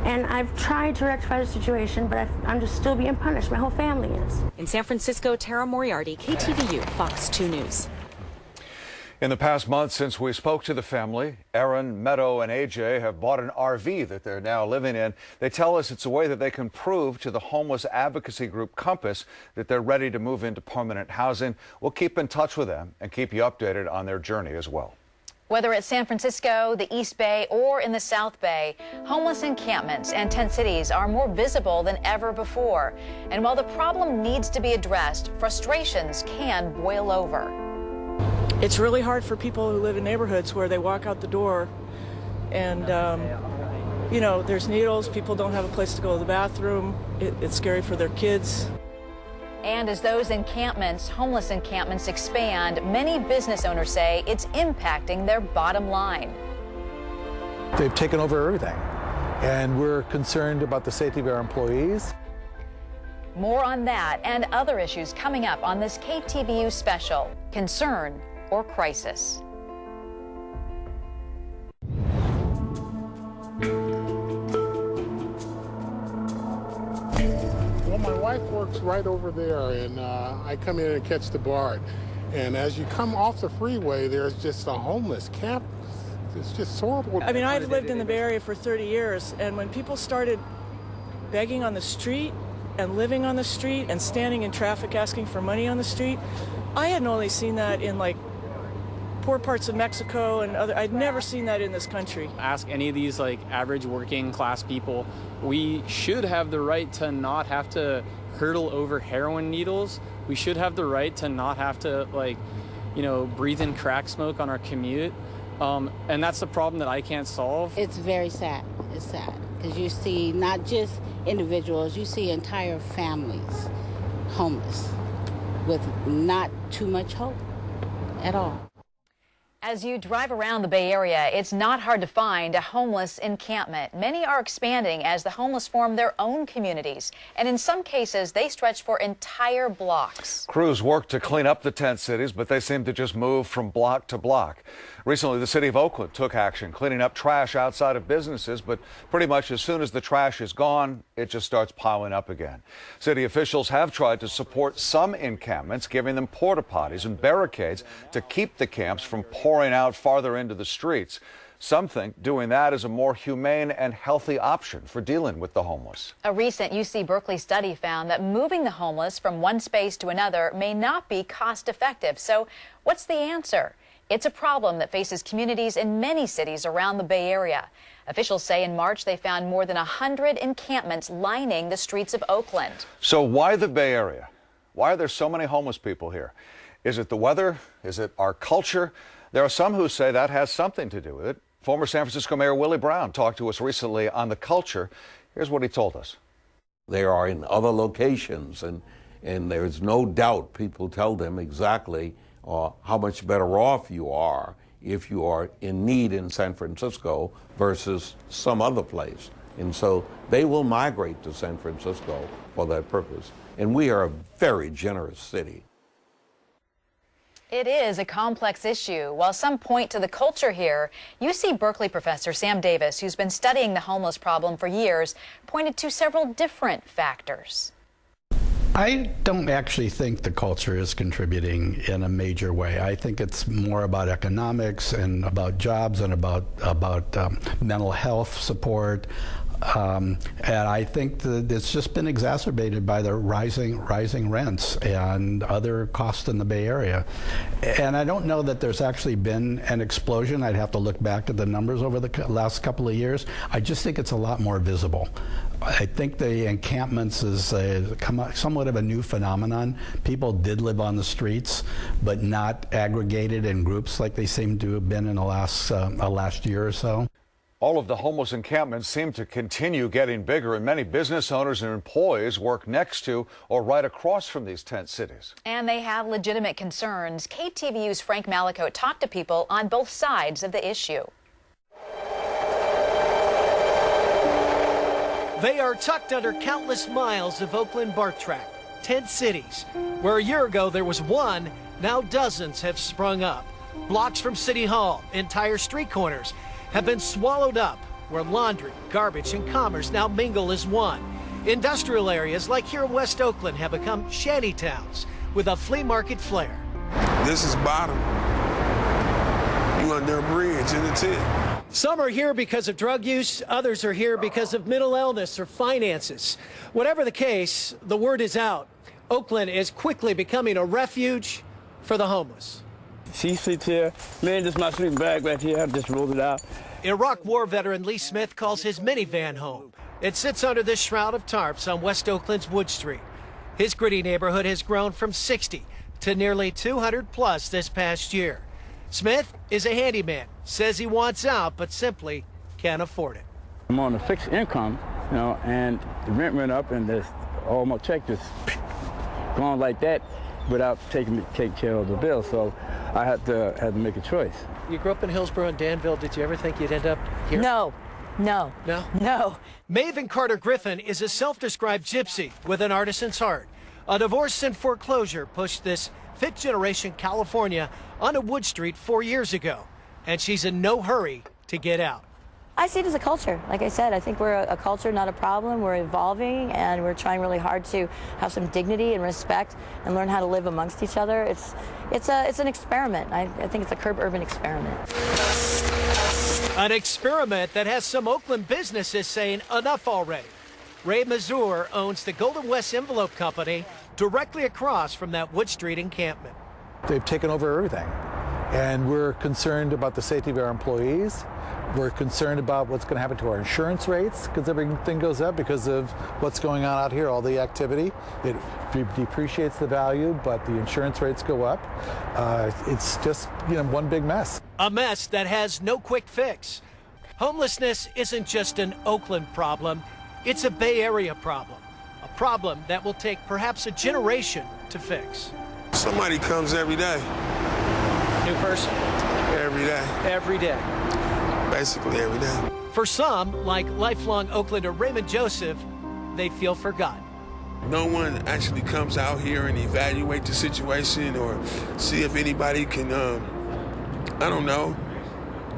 and I've tried to rectify the situation, but I'm just still being punished. My whole family is. In San Francisco, Tara Moriarty, KTVU, Fox 2 News. In the past month since we spoke to the family, Aaron, Meadow, and AJ have bought an RV that they're now living in. They tell us it's a way that they can prove to the homeless advocacy group Compass that they're ready to move into permanent housing. We'll keep in touch with them and keep you updated on their journey as well. Whether it's San Francisco, the East Bay, or in the South Bay, homeless encampments and tent cities are more visible than ever before. And while the problem needs to be addressed, frustrations can boil over. It's really hard for people who live in neighborhoods where they walk out the door and, you know, there's needles, people don't have a place to go to the bathroom, it's scary for their kids. And as those encampments, homeless encampments, expand, many business owners say it's impacting their bottom line. They've taken over everything, and we're concerned about the safety of our employees. More on that and other issues coming up on this KTVU special, Concern or Crisis. Well, my wife works right over there, and I come in and catch the BART. And as you come off the freeway, there's just a homeless camp. It's just horrible. I mean, I've lived in the Bay Area for 30 years, and when people started begging on the street and living on the street and standing in traffic asking for money on the street, I had only seen that in like poor parts of Mexico and other. I'd never seen that in this country. Ask any of these like average working class people, we should have the right to not have to hurdle over heroin needles. We should have the right to not have to breathe in crack smoke on our commute. And that's the problem that I can't solve. It's very sad. It's sad because you see not just individuals, you see entire families homeless with not too much hope at all. As you drive around the Bay Area, it's not hard to find a homeless encampment. Many are expanding as the homeless form their own communities, and in some cases, they stretch for entire blocks. Crews work to clean up the tent cities, but they seem to just move from block to block. Recently, the city of Oakland took action, cleaning up trash outside of businesses, but pretty much as soon as the trash is gone, it just starts piling up again. City officials have tried to support some encampments, giving them porta potties and barricades to keep the camps from pouring out farther into the streets. Some think doing that is a more humane and healthy option for dealing with the homeless. A recent UC Berkeley study found that moving the homeless from one space to another may not be cost effective. So what's the answer? It's a problem that faces communities in many cities around the Bay Area. Officials say in March they found more than 100 encampments lining the streets of Oakland. So why the Bay Area? Why are there so many homeless people here? Is it the weather? Is it our culture? There are some who say that has something to do with it. Former San Francisco Mayor Willie Brown talked to us recently on the culture. Here's what he told us. They are in other locations, and there's no doubt people tell them exactly how much better off you are if you are in need in San Francisco versus some other place. And so they will migrate to San Francisco for that purpose. And we are a very generous city. It is a complex issue. While some point to the culture here, UC Berkeley professor Sam Davis, who's been studying the homeless problem for years, pointed to several different factors. I don't actually think the culture is contributing in a major way. I think it's more about economics and about jobs and about mental health support. And I think that it's just been exacerbated by the rising rents and other costs in the Bay Area. And I don't know that there's actually been an explosion. I'd have to look back at the numbers over the last couple of years. I just think it's a lot more visible. I think the encampments is somewhat of a new phenomenon. People did live on the streets, but not aggregated in groups like they seem to have been in the last year or so. All of the homeless encampments seem to continue getting bigger, and many business owners and employees work next to or right across from these tent cities. And they have legitimate concerns. KTVU's Frank Malicote talked to people on both sides of the issue. They are tucked under countless miles of Oakland BART track, tent cities, where a year ago there was one, now dozens have sprung up. Blocks from City Hall, entire street corners have been swallowed up, where laundry, garbage, and commerce now mingle as one. Industrial areas like here in West Oakland have become shanty towns with a flea market flair. This is bottom. You under a bridge in a tent. Some are here because of drug use, others are here because of mental illness or finances. Whatever the case, the word is out. Oakland is quickly becoming a refuge for the homeless. She sits here, man, this is my sleeping bag right here, I just rolled it out. Iraq War veteran Lee Smith calls his minivan home. It sits under this shroud of tarps on West Oakland's Wood Street. His gritty neighborhood has grown from 60 to nearly 200 plus this past year. Smith is a handyman, says he wants out, but simply can't afford it. I'm on a fixed income, you know, and the rent went up and all my check just gone like that without taking care of the bill, so I had to make a choice. You grew up in Hillsborough and Danville. Did you ever think you'd end up here? No. No? Maven Carter Griffin is a self-described gypsy with an artisan's heart. A divorce and foreclosure pushed this fifth-generation California onto Wood Street 4 years ago, and she's in no hurry to get out. I see it as a culture. Like I said, I think we're a culture, not a problem. We're evolving, and we're trying really hard to have some dignity and respect and learn how to live amongst each other. It's an experiment. I think it's a curb urban experiment. An experiment that has some Oakland businesses saying enough already. Ray Mazur owns the Golden West Envelope Company directly across from that Wood Street encampment. They've taken over everything, and we're concerned about the safety of our employees. We're concerned about what's going to happen to our insurance rates because everything goes up because of what's going on out here, all the activity. It depreciates the value, but the insurance rates go up. It's just, one big mess. A mess that has no quick fix. Homelessness isn't just an Oakland problem, it's a Bay Area problem. A problem that will take perhaps a generation to fix. Somebody comes every day. New person? Every day. Every day. Basically every day. For some, like lifelong Oaklander Raymond Joseph, they feel forgotten. No one actually comes out here and evaluate the situation or see if anybody can,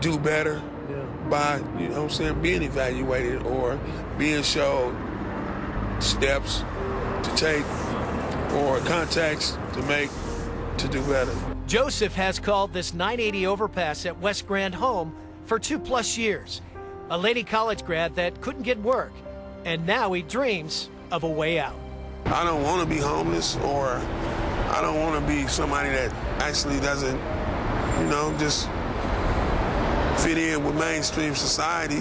do better by, being evaluated or being shown steps to take or contacts to make to do better. Joseph has called this 980 overpass at West Grand home for 2+ years. A Lady College grad that couldn't get work, and now he dreams of a way out. I don't want to be homeless, or I don't want to be somebody that actually doesn't, just fit in with mainstream society,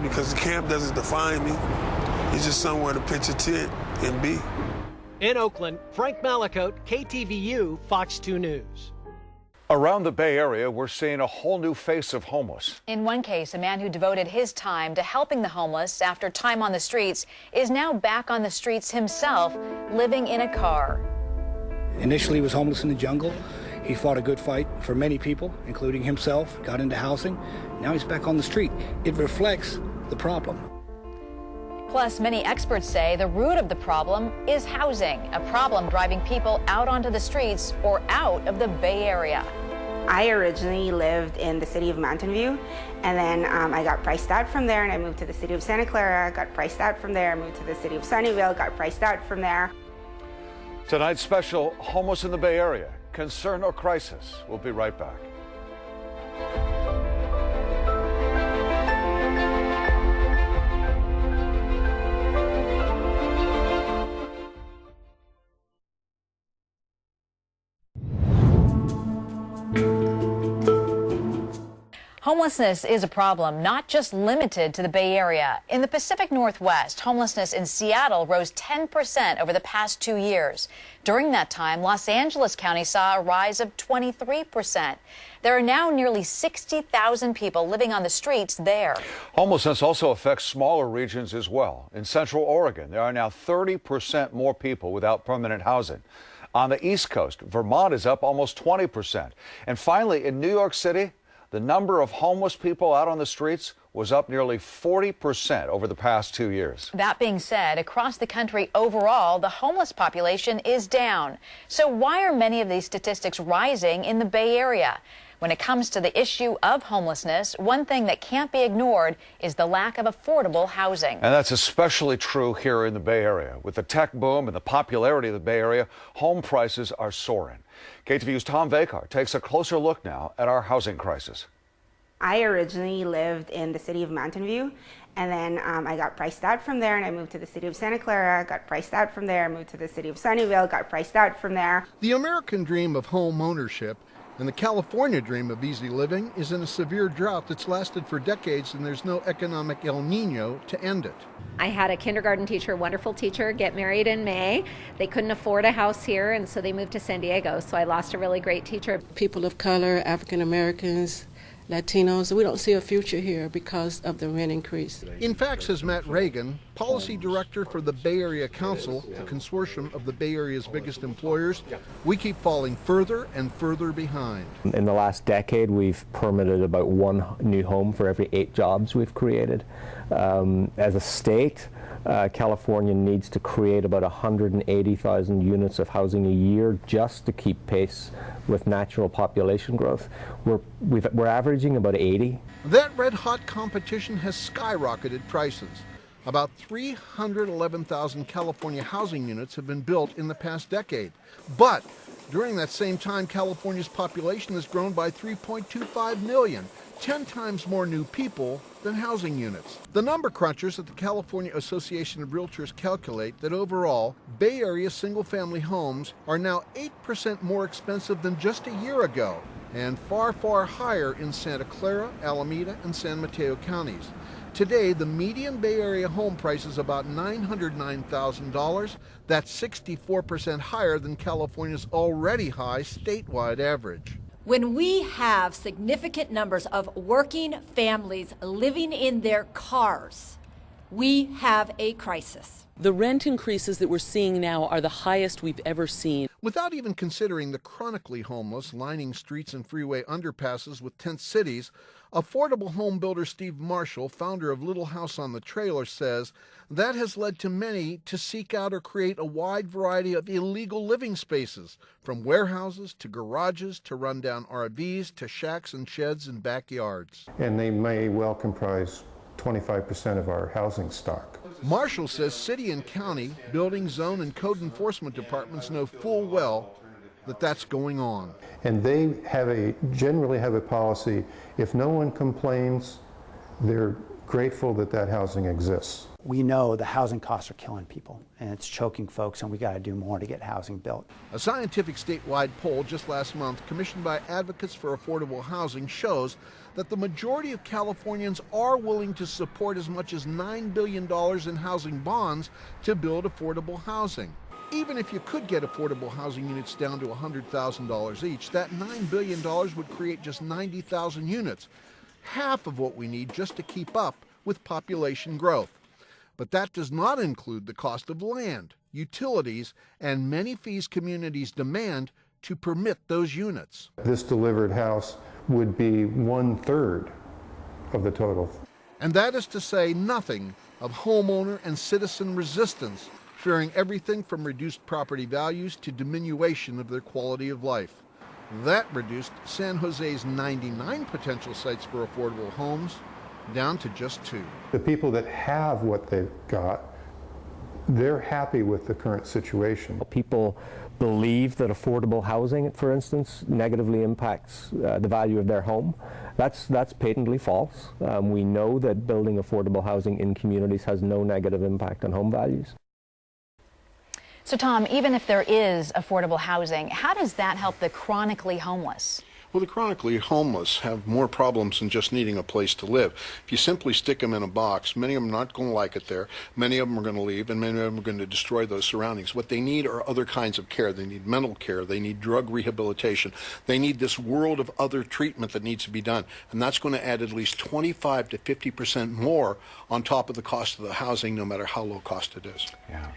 because the camp doesn't define me. It's just somewhere to pitch a tent and be. In Oakland, Frank Malicote, KTVU, Fox 2 News. Around the Bay Area, we're seeing a whole new face of homeless. In one case, a man who devoted his time to helping the homeless after time on the streets is now back on the streets himself, living in a car. Initially, he was homeless in the jungle. He fought a good fight for many people, including himself, got into housing. Now he's back on the street. It reflects the problem. Plus, many experts say the root of the problem is housing, a problem driving people out onto the streets or out of the Bay Area. I originally lived in the city of Mountain View, and then I got priced out from there, and I moved to the city of Santa Clara, got priced out from there, moved to the city of Sunnyvale, got priced out from there. Tonight's special, Homeless in the Bay Area, Concern or Crisis? We'll be right back. Homelessness is a problem not just limited to the Bay Area. In the Pacific Northwest, homelessness in Seattle rose 10% over the past 2 years. During that time, Los Angeles County saw a rise of 23%. There are now nearly 60,000 people living on the streets there. Homelessness also affects smaller regions as well. In Central Oregon, there are now 30% more people without permanent housing. On the East Coast, Vermont is up almost 20%. And finally, in New York City, the number of homeless people out on the streets was up nearly 40% over the past 2 years. That being said, across the country overall, the homeless population is down. So why are many of these statistics rising in the Bay Area? When it comes to the issue of homelessness, one thing that can't be ignored is the lack of affordable housing. And that's especially true here in the Bay Area. With the tech boom and the popularity of the Bay Area, home prices are soaring. KTVU's Tom Vakar takes a closer look now at our housing crisis. I originally lived in the city of Mountain View, and then I got priced out from there, and I moved to the city of Santa Clara, got priced out from there, moved to the city of Sunnyvale, got priced out from there. The American dream of home ownership and the California dream of easy living is in a severe drought that's lasted for decades, and there's no economic El Nino to end it. I had a kindergarten teacher, wonderful teacher, get married in May. They couldn't afford a house here, and so they moved to San Diego. So I lost a really great teacher. People of color, African Americans, Latinos, we don't see a future here because of the rent increase. In fact, says Matt Reagan, policy director for the Bay Area Council, a consortium of the Bay Area's biggest employers, we keep falling further and further behind. In the last decade, we've permitted about 1 new home for every 8 jobs we've created. As a state, California needs to create about 180,000 units of housing a year just to keep pace with natural population growth. We're averaging about 80. That red-hot competition has skyrocketed prices. About 311,000 California housing units have been built in the past decade. But during that same time, California's population has grown by 3.25 million, 10 times more new people than housing units. The number crunchers at the California Association of Realtors calculate that overall, Bay Area single-family homes are now 8% more expensive than just a year ago, and far, far higher in Santa Clara, Alameda, and San Mateo counties. Today, the median Bay Area home price is about $909,000. That's 64% higher than California's already high statewide average. When we have significant numbers of working families living in their cars, we have a crisis. The rent increases that we're seeing now are the highest we've ever seen. Without even considering the chronically homeless lining streets and freeway underpasses with tent cities, affordable home builder Steve Marshall, founder of Little House on the Trailer, says that has led to many to seek out or create a wide variety of illegal living spaces, from warehouses to garages to rundown RVs to shacks and sheds and backyards. And they may well comprise 25% of our housing stock. Marshall says city and county, building, zone, and code enforcement departments know full well that that's going on. And they generally have a policy, if no one complains, they're grateful that that housing exists. We know the housing costs are killing people, and it's choking folks, and we got to do more to get housing built. A scientific statewide poll just last month, commissioned by Advocates for Affordable Housing, shows that the majority of Californians are willing to support as much as $9 billion in housing bonds to build affordable housing. Even if you could get affordable housing units down to $100,000 each, that $9 billion would create just 90,000 units, half of what we need just to keep up with population growth. But that does not include the cost of land, utilities, and many fees communities demand to permit those units. This delivered house would be 1/3 of the total. And that is to say nothing of homeowner and citizen resistance, fearing everything from reduced property values to diminution of their quality of life. That reduced San Jose's 99 potential sites for affordable homes down to just 2. The people that have what they've got, they're happy with the current situation. People believe that affordable housing, for instance, negatively impacts the value of their home. That's patently false. We know that building affordable housing in communities has no negative impact on home values. So Tom, even if there is affordable housing, how does that help the chronically homeless? Well, the chronically homeless have more problems than just needing a place to live. If you simply stick them in a box, many of them are not going to like it there. Many of them are going to leave, and many of them are going to destroy those surroundings. What they need are other kinds of care. They need mental care. They need drug rehabilitation. They need this world of other treatment that needs to be done. And that's going to add at least 25 to 50% more on top of the cost of the housing, no matter how low cost it is. Yeah.